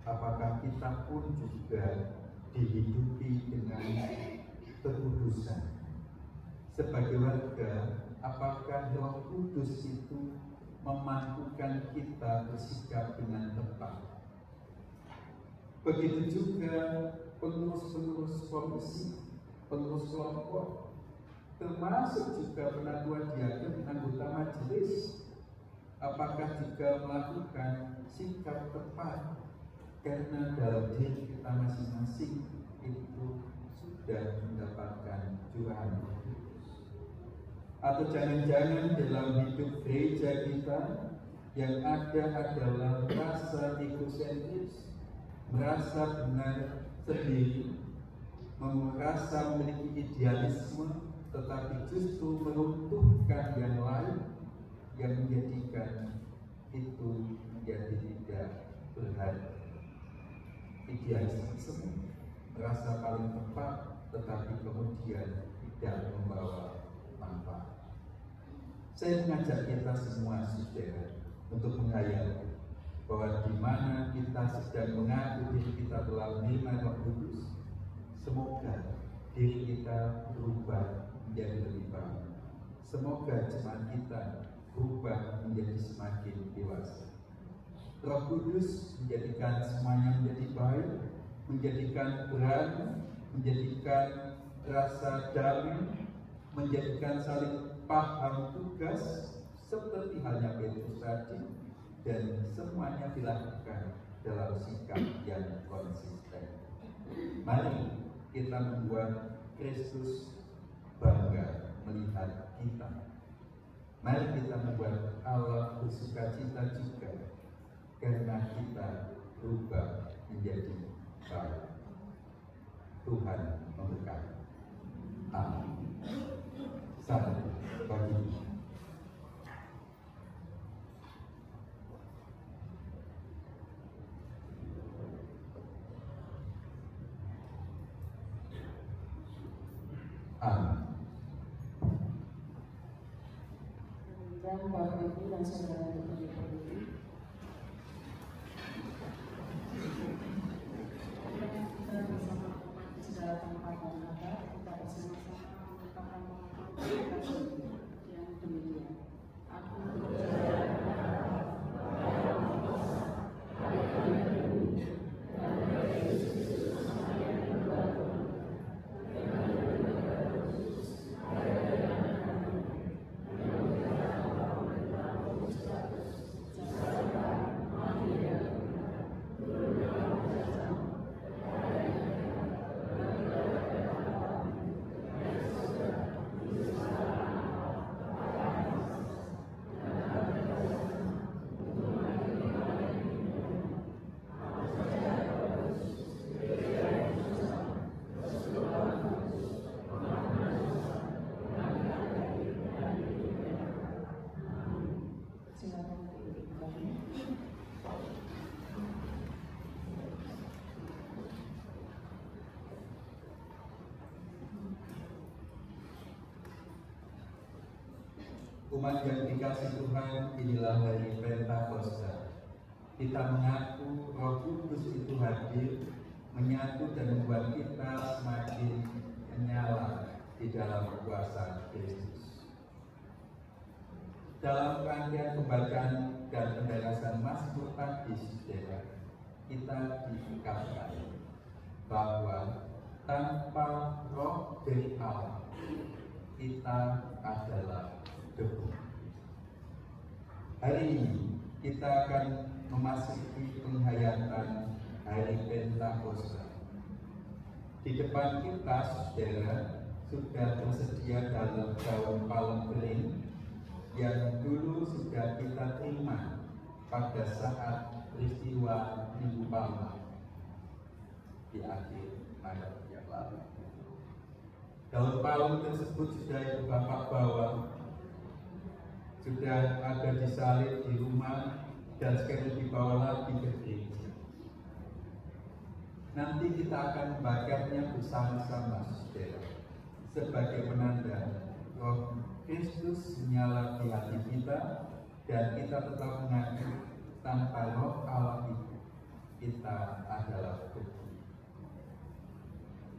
apakah kita pun juga dihidupi dengan kekudusan? Sebagai warga, apakah Roh Kudus itu memampukan kita bersikap dengan tepat? Begitu juga pengurus-pengurus komisi, pengurus kelompok, termasuk juga penatua diaken, anggota majelis, apakah juga melakukan sikap tepat karena dalam diri kita masing-masing itu sudah mendapatkan curahan Roh Kudus? Atau jangan-jangan dalam hidup gereja kita yang ada adalah rasa egosentris, merasa benar sendiri, merasa memiliki idealisme, tetapi justru meruntuhkan yang lain, yang menjadikan itu menjadi tidak berharga. Idealisme, merasa paling tepat, tetapi kemudian tidak membawa manfaat. Saya mengajak kita semua, saudara, untuk menghayati bahwa di mana kita sedang mengaku diri kita telah menerima Roh Kudus, semoga diri kita berubah menjadi lebih baik. Semoga jemaat kita berubah menjadi semakin dewasa. Roh Kudus menjadikan semuanya menjadi baik, menjadikan berani, menjadikan rasa damai, menjadikan saling paham tugas, seperti halnya Petrus tadi, dan semuanya dilakukan dalam sikap yang konsisten. Mari kita membuat Kristus bangga melihat kita. Mari kita membuat Allah bersukacita juga karena kita berubah menjadi baik. Tuhan memberkati. Amin. Selamat pagi. Dan Bapak Ibu dan Saudara yang berbahagia, kita bersama di segala tempat dan kata, kita bersama-sama mengucapkan terima kasih yang demikian. Aku Umat yang dikasih Tuhan, inilah hari Pentakosta. Kita mengaku Roh Kudus itu hadir, menyatu dan membuat kita semakin menyala di dalam kuasa Kristus. Dalam rangkaian pembacaan dan pembebasan Mazmur tadi, saudara, kita diingatkan bahwa tanpa Roh dari Allah, kita adalah debu. Hari ini kita akan memasuki penghayatan hari Pentakosta. Di depan kita, saudara, sudah tersedia dalam daun palem kering yang dulu sudah kita terima pada saat peristiwa Minggu Palma di akhir Maret yang lalu. Daun palem tersebut sudah Ibu Bapak bawa, sudah ada disalib di rumah dan sekarang dibawa lagi ke gereja. Nanti kita akan membakarnya bersama-sama, saudara, sebagai penanda Roh Kristus menyala di hati kita dan kita tetap mengaku tanpa Roh Allah itu kita adalah debu.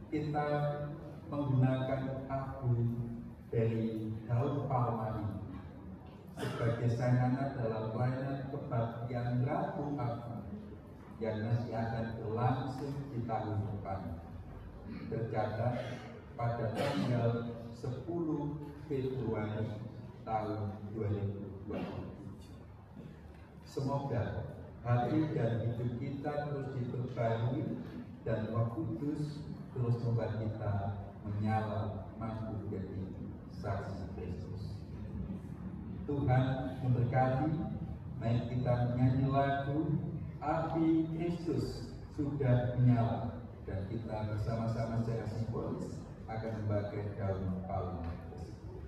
Kita menggunakan abu dari daun palma ini sebagai sarana dalam pelayanan kebaktian Rabu Agung yang masih akan berlangsung di tahun depan, tercatat pada tanggal 10 Februari tahun 2027. Semoga hati dan hidup kita terus diperbarui dan Roh Kudus terus membuat kita menyala mampu menjadi saksi Kristus. Tuhan memberkati. Mari kita menyanyi lagu Api Kristus Sudah Menyala, dan kita bersama-sama secara simbolis akan membakar daun palma tersebut.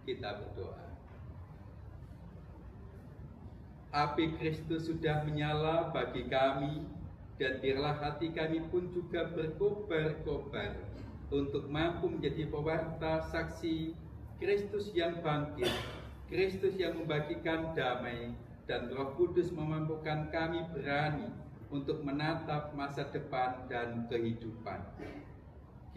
Kita berdoa. Api Kristus sudah menyala bagi kami, dan biarlah hati kami pun juga berkobar-kobar untuk mampu menjadi pewarta saksi Kristus yang bangkit, Kristus yang membagikan damai, dan Roh Kudus memampukan kami berani untuk menatap masa depan dan kehidupan.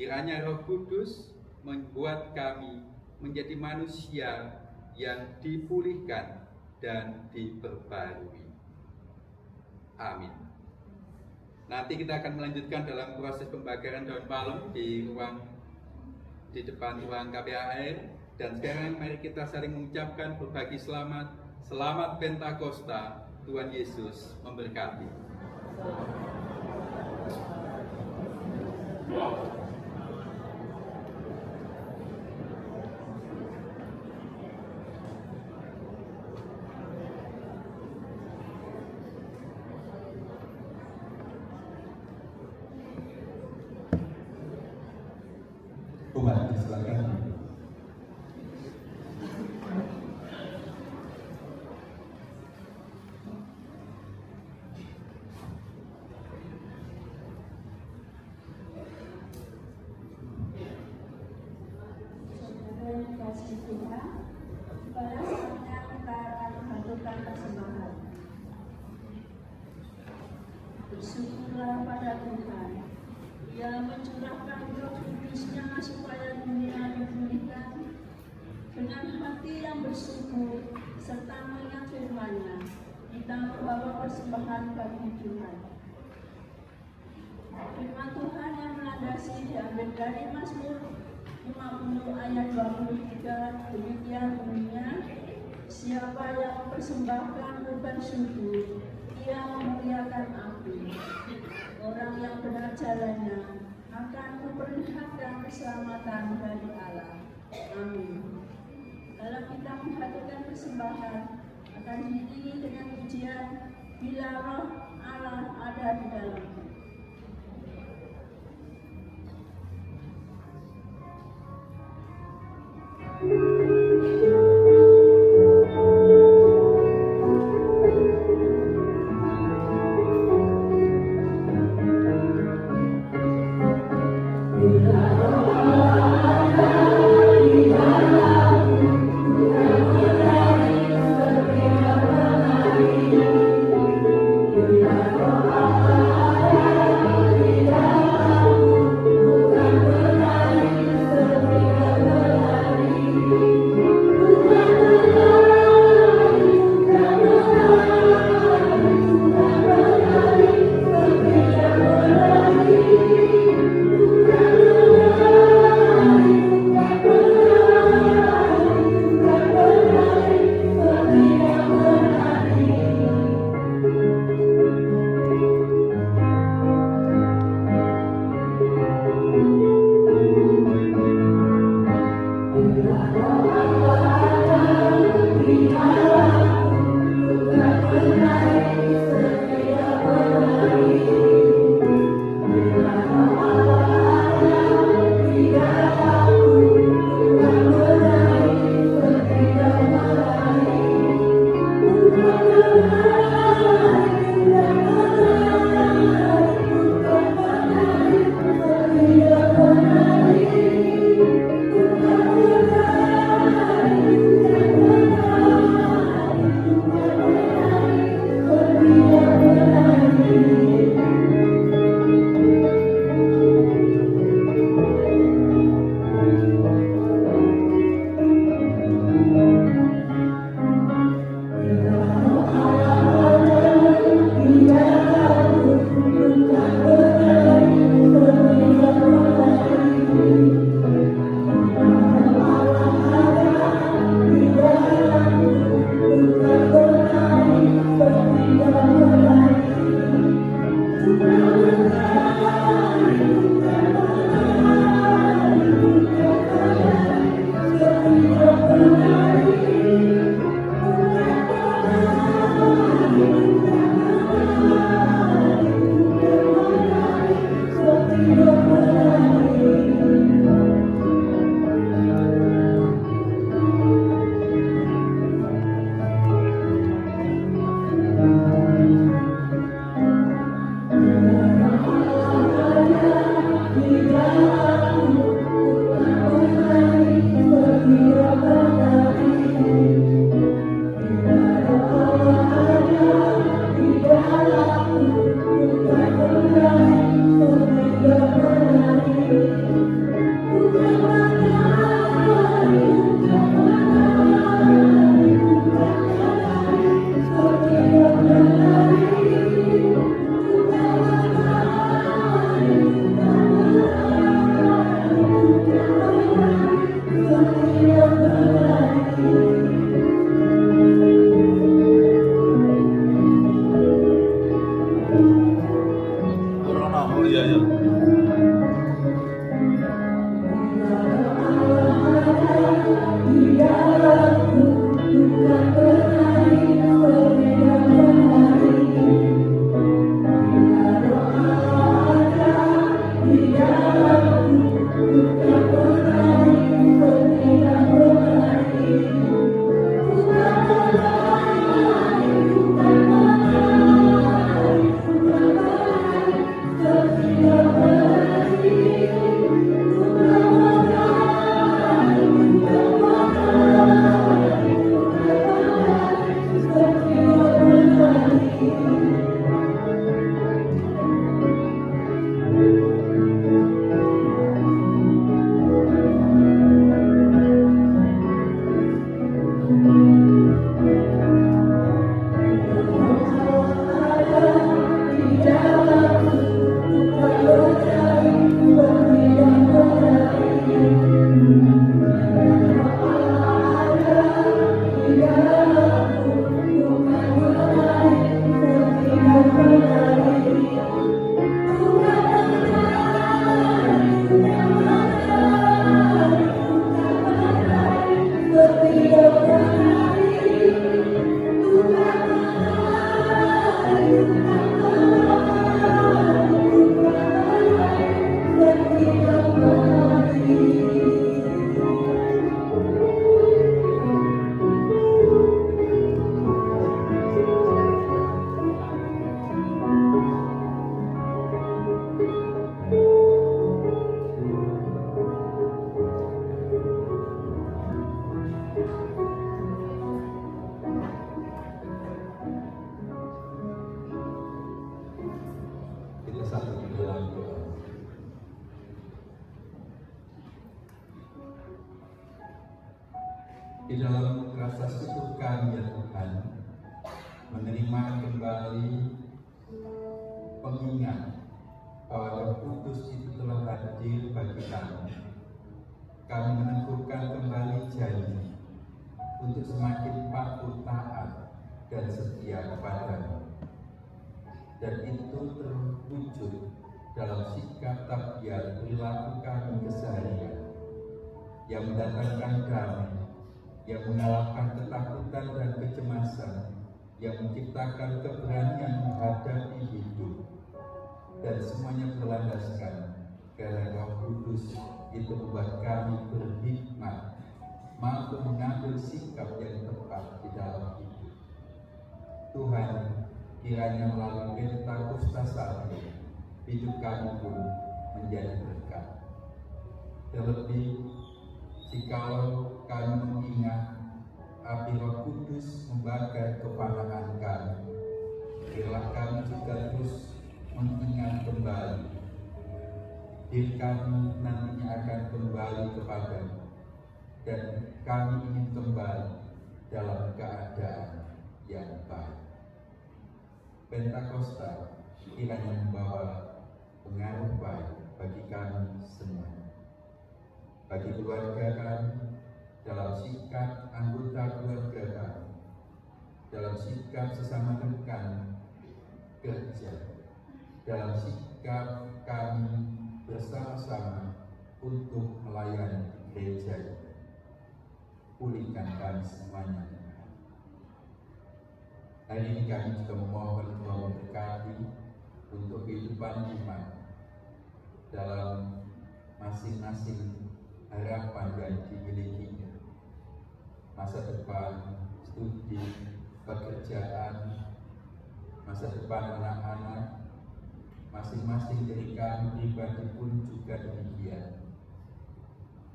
Kiranya Roh Kudus membuat kami menjadi manusia yang dipulihkan dan diperbarui. Amin. Nanti kita akan melanjutkan dalam proses pembakaran daun palem di depan ruang KPAR. Dan sekarang mari kita saling mengucapkan berbagi selamat. Selamat Pentakosta. Tuhan Yesus memberkati. berserah pada Tuhan. Ia mencurahkan Roh Kudus-Nya supaya dunia dipulihkan dengan hati yang bersyukur serta mengingat firman-Nya. Kita membawa persembahan bagi Tuhan. Firman Tuhan yang melandasi diambil dari Mazmur 50 ayat 23, demikian bunyinya, siapa yang mempersembahkan korban syukur, ia memuliakan Aku. Orang yang benar jalannya akan kuperlihatkan keselamatan dari Allah. Amin. Dalam kita menghadapkan persembahan akan diiringi dengan pujian bila roh Allah ada di dalamnya. dalam doa. Di dalam rasa syukur kami ya Tuhan, menerima kembali pengingat bahwa Roh Kudus itu telah hadir bagi kami. Kami meneguhkan kembali janji untuk semakin patuh, taat, dan setia kepada-Mu. Dan itu terwujud dalam sikap tabiat perilaku kami keseharian yang mendatangkan damai, yang mengalahkan ketakutan dan kecemasan, yang menciptakan keberanian menghadapi hidup, dan semuanya berlandaskan karena Roh Kudus itu membuat kami berhikmat, mampu mengambil sikap yang tepat di dalam hidup. Tuhan, kiranya melalui Pentakosta ini, hidup kami pun menjadi berkat. Terlebih, jikalau kami mengingat api Roh Kudus membakar kepanaan kami, biarlah kami juga terus mengingat kembali diri kami nantinya akan kembali kepada-Mu, dan kami ingin kembali dalam keadaan yang baik. Pentakosta kiranya membawa pengaruh baik bagi kami semua, bagi keluarga kami, dalam sikap anggota keluarga kami, dalam sikap sesama rekan kerja, dalam sikap kami bersama-sama untuk melayani gereja. Pulihkan kami semuanya. Hari ini kami juga memohon Tuhan memberkati untuk kehidupan iman dalam masing-masing harapan yang dimilikinya. Masa depan, studi, pekerjaan, masa depan anak-anak, masing-masing dari kami pribadi pun juga demikian.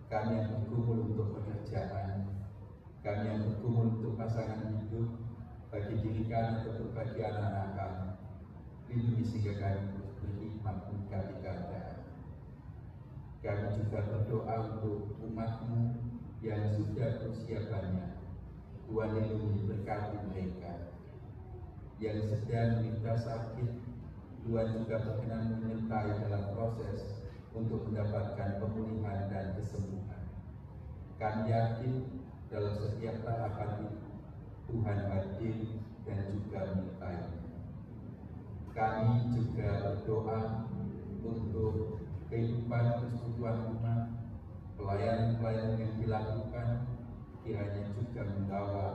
Kami yang bergumul untuk pekerjaan, kami yang bergumul untuk pasangan hidup, bagi diri kami atau bagi anak-anak kami. Lindungi sehingga kami berhikmat menyikapi keadaan. Kami juga berdoa untuk umat-Mu yang sudah berusia banyak. Tuhan lindungi, berkati mereka. Yang sedang menderita sakit, Tuhan juga berkenan menyertai dalam proses untuk mendapatkan pemulihan dan kesembuhan. Kami yakin dalam setiap tahapan itu Tuhan hadir dan juga menyertai. Kami juga berdoa untuk kehidupan persekutuan umat, pelayanan-pelayanan yang dilakukan kiranya juga membawa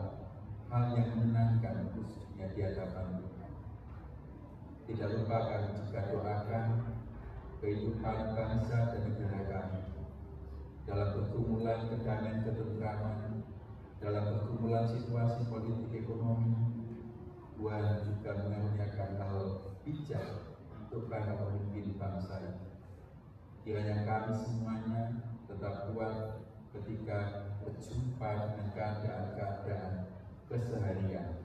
hal yang menyenangkan khususnya di hadapan Tuhan. Tidak lupa kami juga doakan kehidupan bangsa dan negara kami dalam pergumulan kedamaian ketentraman, dalam pergumulan situasi politik ekonomi. Tuhan juga mengaruniakan hal bijak untuk para pemimpin bangsa ini. Kiranya kami semuanya tetap kuat ketika berjumpa dengan keadaan-keadaan keseharian,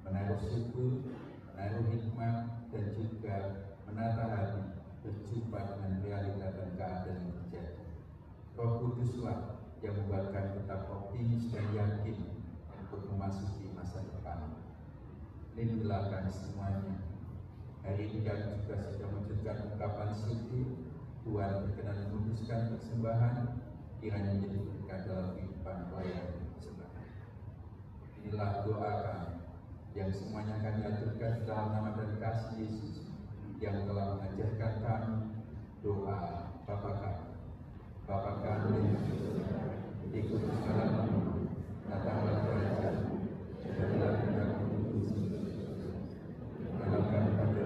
menaruh syukur, menaruh hikmat, dan juga menata hati berjumpa dengan realita dan keadaan yang terjadi. Roh Kuduslah yang membuatkan tetap optimis dan yakin untuk memasuki masa depan. Lindungilah kami semuanya. Hari ini kami juga sudah melanjutkan ungkapan syukur. Tuhan berkenan memutuskan persembahan, kiranya menjadi berkat dalam kehidupan pelayanan persembahan. Inilah doa kami yang semuanya kami aturkan dalam nama dan kasih Yesus yang telah mengajarkan kami doa Bapa kami. Bapa kami yang di surga, dikuduskanlah namamu, datanglah kerajaan-Mu, jadilah kehendakmu di surga. Berikanlah kami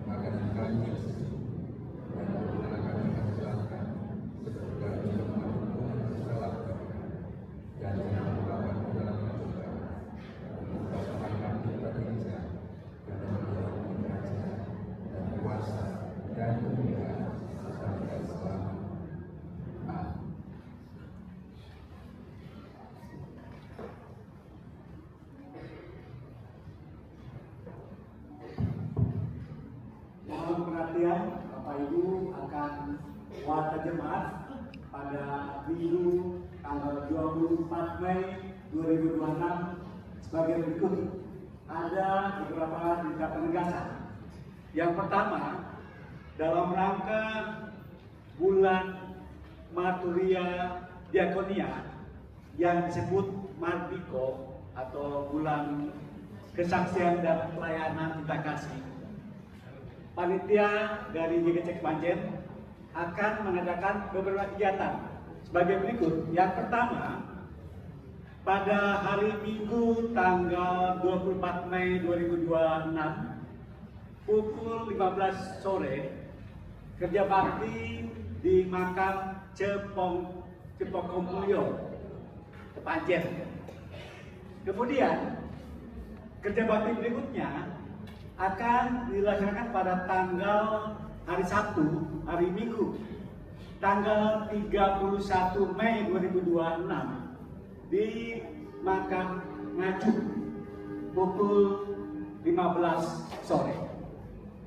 makanan kami yang secukupnya, dan ampunilah kami kesalahan kami, seperti kami juga mengampuni orang yang bersalah kepada kami. Dan jangan membawa kami ke dalam pencobaan, tetapi kami dari yang jahat, karena Dialah kerajaan dan kuasa dan kemuliaan sampai selamanya. Ibu akan warta jemaat pada Minggu tanggal 24 Mei 2026 sebagai berikut. Ada beberapa tindak penegasan. Yang pertama, dalam rangka bulan Marturia Diakonia yang disebut Mardiko atau bulan kesaksian dan pelayanan cinta kasih, panitia dari GGC Kepanjen akan mengadakan beberapa kegiatan sebagai berikut. Yang pertama, pada hari Minggu tanggal 24 Mei 2026 pukul 15 sore kerja bakti di makam Cepokomulyo Kepanjen. Kemudian kerja bakti berikutnya akan dilaksanakan pada tanggal hari Sabtu, hari Minggu, tanggal 31 Mei 2026 di makam Ngaju pukul 15 sore.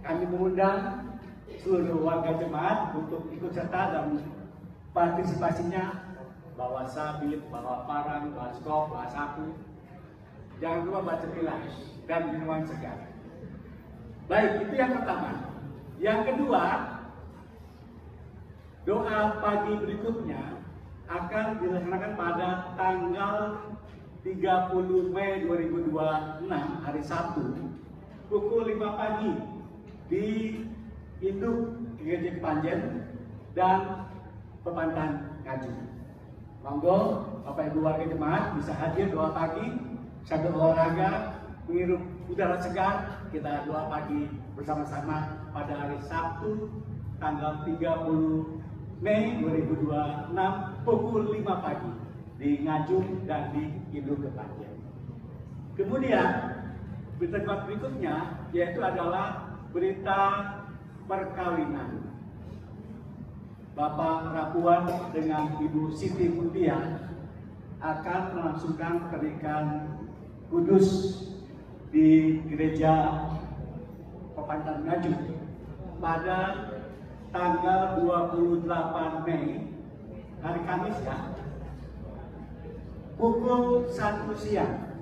Kami mengundang seluruh warga jemaat untuk ikut serta dan partisipasinya, bawa sabit, bawa parang, bawa skop, bawa sapu. Jangan lupa baca pilah dan minuman segar. Baik, itu yang pertama. Yang kedua, doa pagi berikutnya akan dilaksanakan pada tanggal 30 Mei 2026 hari Sabtu pukul 5 pagi di Induk GGC Kepanjen dan Pepantan Ngaju. Monggo Bapak Ibu warga jemaat bisa hadir doa pagi sambil olahraga, menghirup udara segar. Kita doa pagi bersama-sama pada hari Sabtu tanggal 30 Mei 2026 pukul 5 pagi di Ngajum dan di Induk Kepanjen. Kemudian berita berikutnya yaitu adalah berita perkawinan Bapak Rapuan dengan Ibu Siti Mutia akan melangsungkan pernikahan kudus di gereja Pepantan Ngaju pada tanggal 28 Mei hari Kamis ya, pukul 1 siang.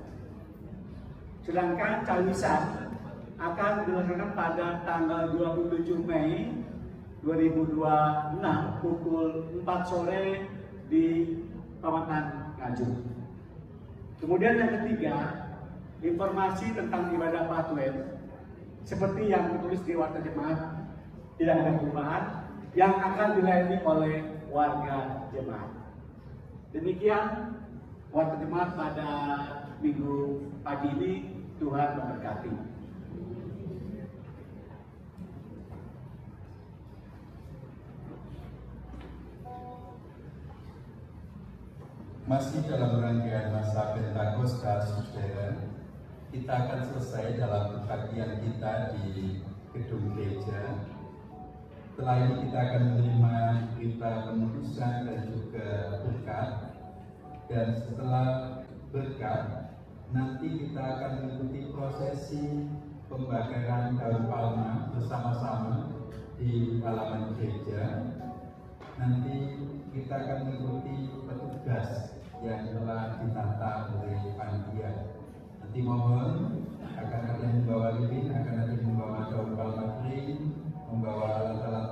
Sedangkan cawisan akan dilaksanakan pada tanggal 27 Mei 2026 pukul 4 sore di Pemantan Ngaju. Kemudian yang ketiga, informasi tentang ibadah Patwen seperti yang ditulis di warta jemaat, tidak ada perubahan, yang akan dilayani oleh warga jemaat. Demikian warta jemaat pada minggu pagi ini. Tuhan memberkati. Masih dalam rangkaian masa Pentakosta, saudara, kita akan selesai dalam kebaktian kita di gedung gereja. Setelah ini kita akan menerima berita penulisan dan juga berkat. Dan setelah berkat, nanti kita akan mengikuti prosesi pembakaran daun palma bersama-sama di halaman gereja. Nanti kita akan mengikuti petugas yang telah ditata oleh panitia. Nanti mohon akan ada yang membawa lilin, akan ada yang membawa daun palma kering, membawa alat-alat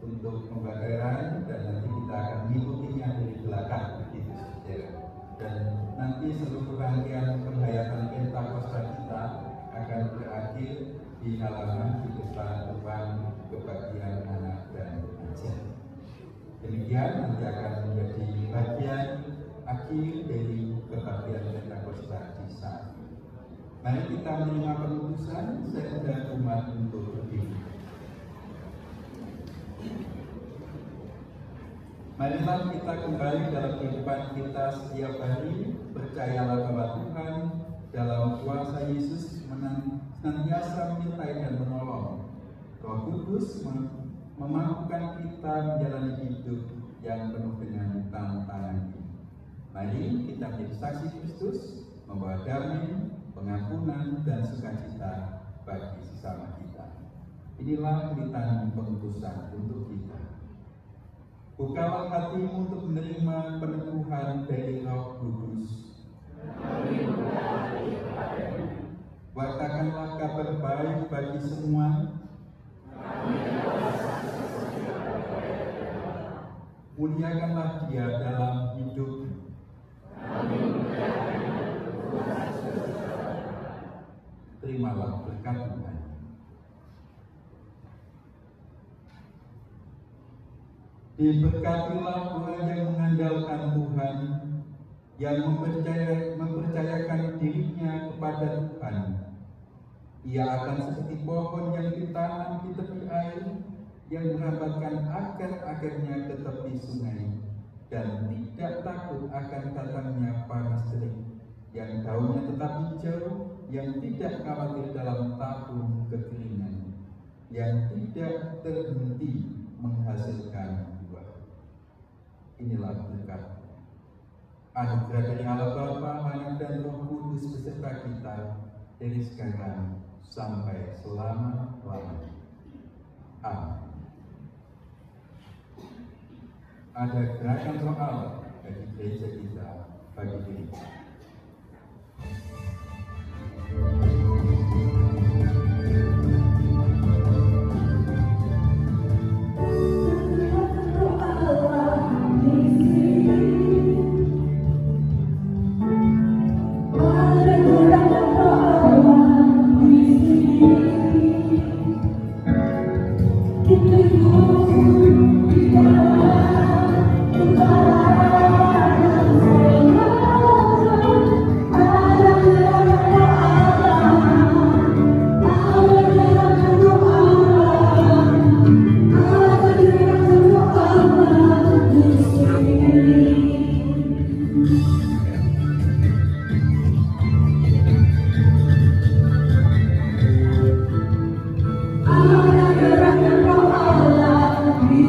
untuk pembakaran, dan nanti kita akan mengikutinya dari belakang, begitu saudara. Dan nanti seluruh rangkaian penghayatan Pentakosta kita akan berakhir di halaman di depan kebaktian anak dan remaja. Demikian nanti akan menjadi bagian akhir dari kebaktian Pentakosta di sana. Mari kita menerima penulisan. Saya undang umat untuk berdiri. Marilah kita kembali dalam kehidupan kita setiap hari. Percayalah bahwa Tuhan dalam kuasa Yesus senantiasa menyertai dan menolong. Roh Kudus memampukan kita menjalani hidup yang penuh dengan tantangan ini. Mari kita menjadi saksi Kristus, membawa damai, pengampunan, dan sukacita bagi sesama kita. Inilah kuitan pengutusan Bukalah hatimu untuk menerima peneguhan dari Roh Kudus. Wartakanlah kabar baik bagi semua. Muliakanlah Dia dalam hidup. Terimalah berkat Tuhan. Diberkatilah orang yang mengandalkan Tuhan, yang mempercayakan dirinya kepada Tuhan. Ia akan seperti pohon yang ditanam di tepi air, yang merambatkan akar-akarnya ke tepi sungai, dan tidak takut akan datangnya panas terik, yang daunnya tetap hijau, yang tidak khawatir dalam tahun kekeringan, yang tidak terhenti menghasilkan buah. Inilah berkat anugerah dari Allah Bapa, Anak dan Roh Kudus beserta kita dari sekarang sampai selama-lamanya. Amin. Ada gerakan Roh Allah bagi gereja kita, bagi diri kita. Ada gerakan Roh Allah di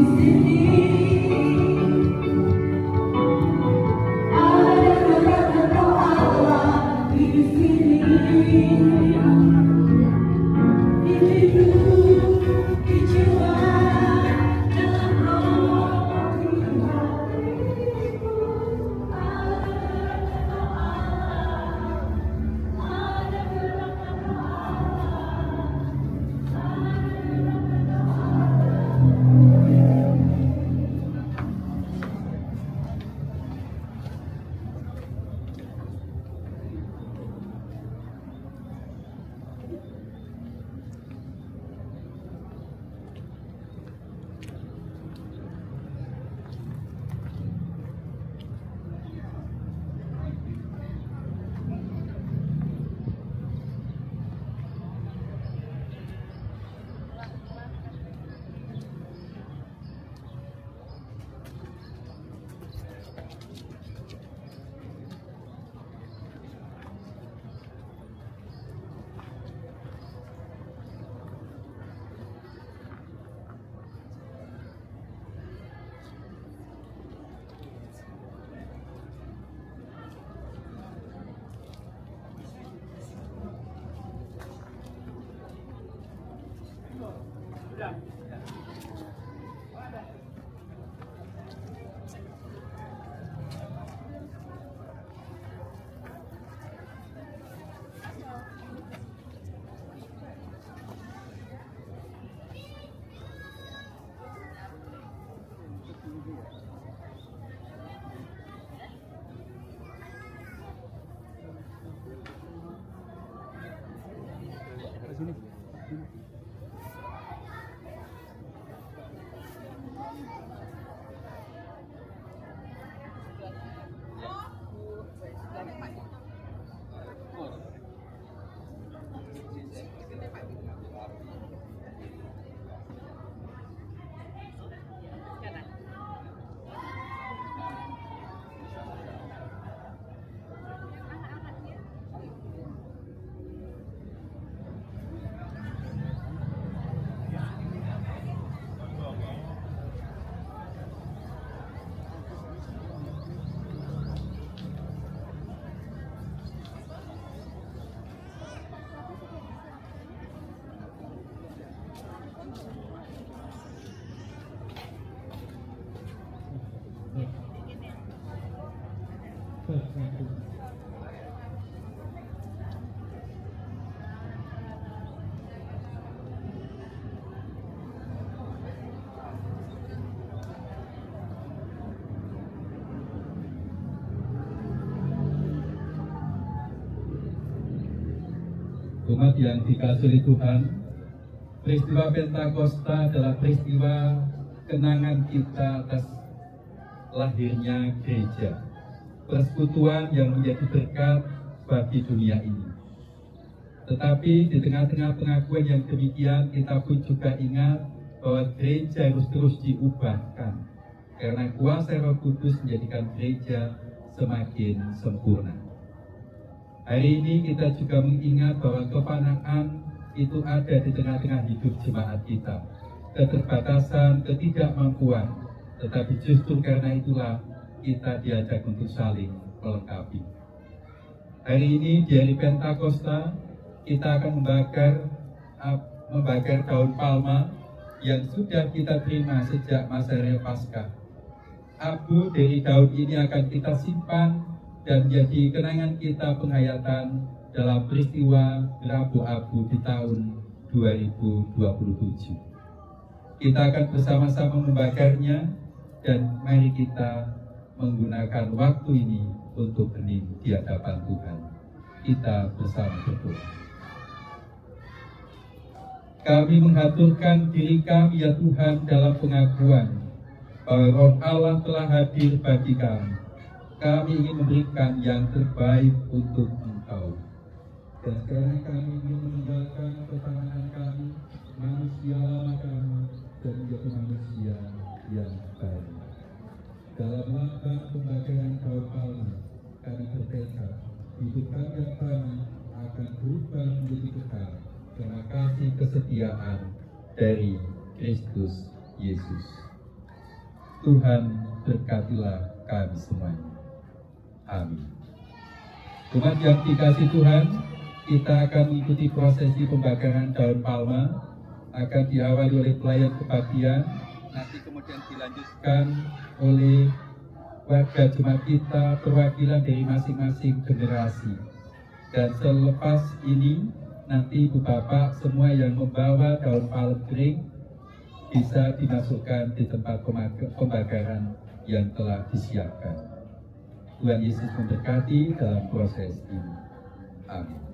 wabarakatuh. Umat yang dikasihi Tuhan, peristiwa Pentakosta adalah peristiwa kenangan kita atas lahirnya gereja, persekutuan yang menjadi berkat bagi dunia ini. Tetapi di tengah-tengah pengakuan yang demikian, kita pun juga ingat bahwa gereja harus terus diubahkan, karena kuasa Roh Kudus menjadikan gereja semakin sempurna. Hari ini kita juga mengingat bahwa kefanaan itu ada di tengah-tengah hidup jemaat kita. Keterbatasan, ketidakmampuan, tetapi justru karena itulah kita diajak untuk saling melengkapi. Hari ini di hari Pentakosta kita akan membakar daun palma yang sudah kita terima sejak masa raya Paskah. Abu dari daun ini akan kita simpan dan menjadi kenangan kita penghayatan dalam peristiwa Rabu Abu di tahun 2027. Kita akan bersama-sama membakarnya dan mari kita menggunakan waktu ini untuk hening di hadapan Tuhan. Kita bersama berdoa. Kami mengaturkan diri kami ya Tuhan dalam pengakuan bahwa Roh Allah telah hadir bagi kami. Kami ingin memberikan yang terbaik untuk Engkau. Dan sekarang kami ingin meninggalkan kefanaan kami, manusia lama kami, dan menjadi manusia yang baru. Dalam lambang pembakaran daun palma, kami bertekad hidup kami yang sama akan berubah menjadi kekal karena kasih kesetiaan dari Kristus Yesus. Tuhan berkatilah kami semuanya. Amin. Umat yang dikasihi Tuhan, kita akan mengikuti prosesi pembakaran daun palma, akan diawali oleh pelayan kebaktian, nanti kemudian dilanjutkan oleh warga jemaat kita, perwakilan dari masing-masing generasi. Dan selepas ini, nanti Ibu Bapak semua yang membawa daun palem kering bisa dimasukkan di tempat pembakaran yang telah disiapkan. Tuhan Yesus memberkati dalam proses ini. Amin.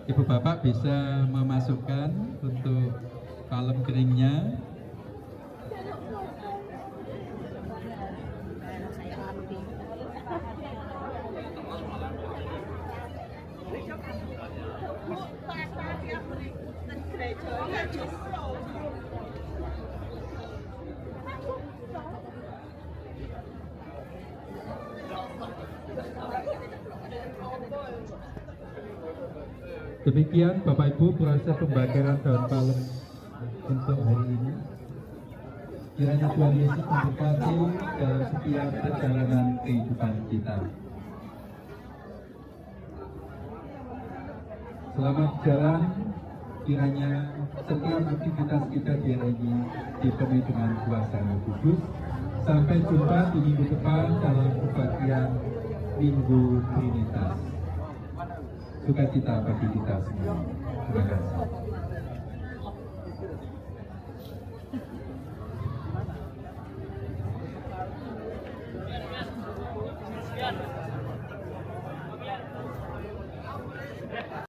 Ibu Bapak bisa memasukkan untuk kalem keringnya. Demikian Bapak Ibu proses pembakaran daun palem untuk hari ini. Kiranya Tuhan Yesus memberkati dalam setiap perjalanan kehidupan kita. Selamat jalan, kiranya setiap aktivitas kita di hari ini dipenuhi dengan kuasa Roh Kudus. Sampai jumpa di minggu depan dalam pembagian Minggu Trinitas. Sukacita bagi kita semua. Terima kasih.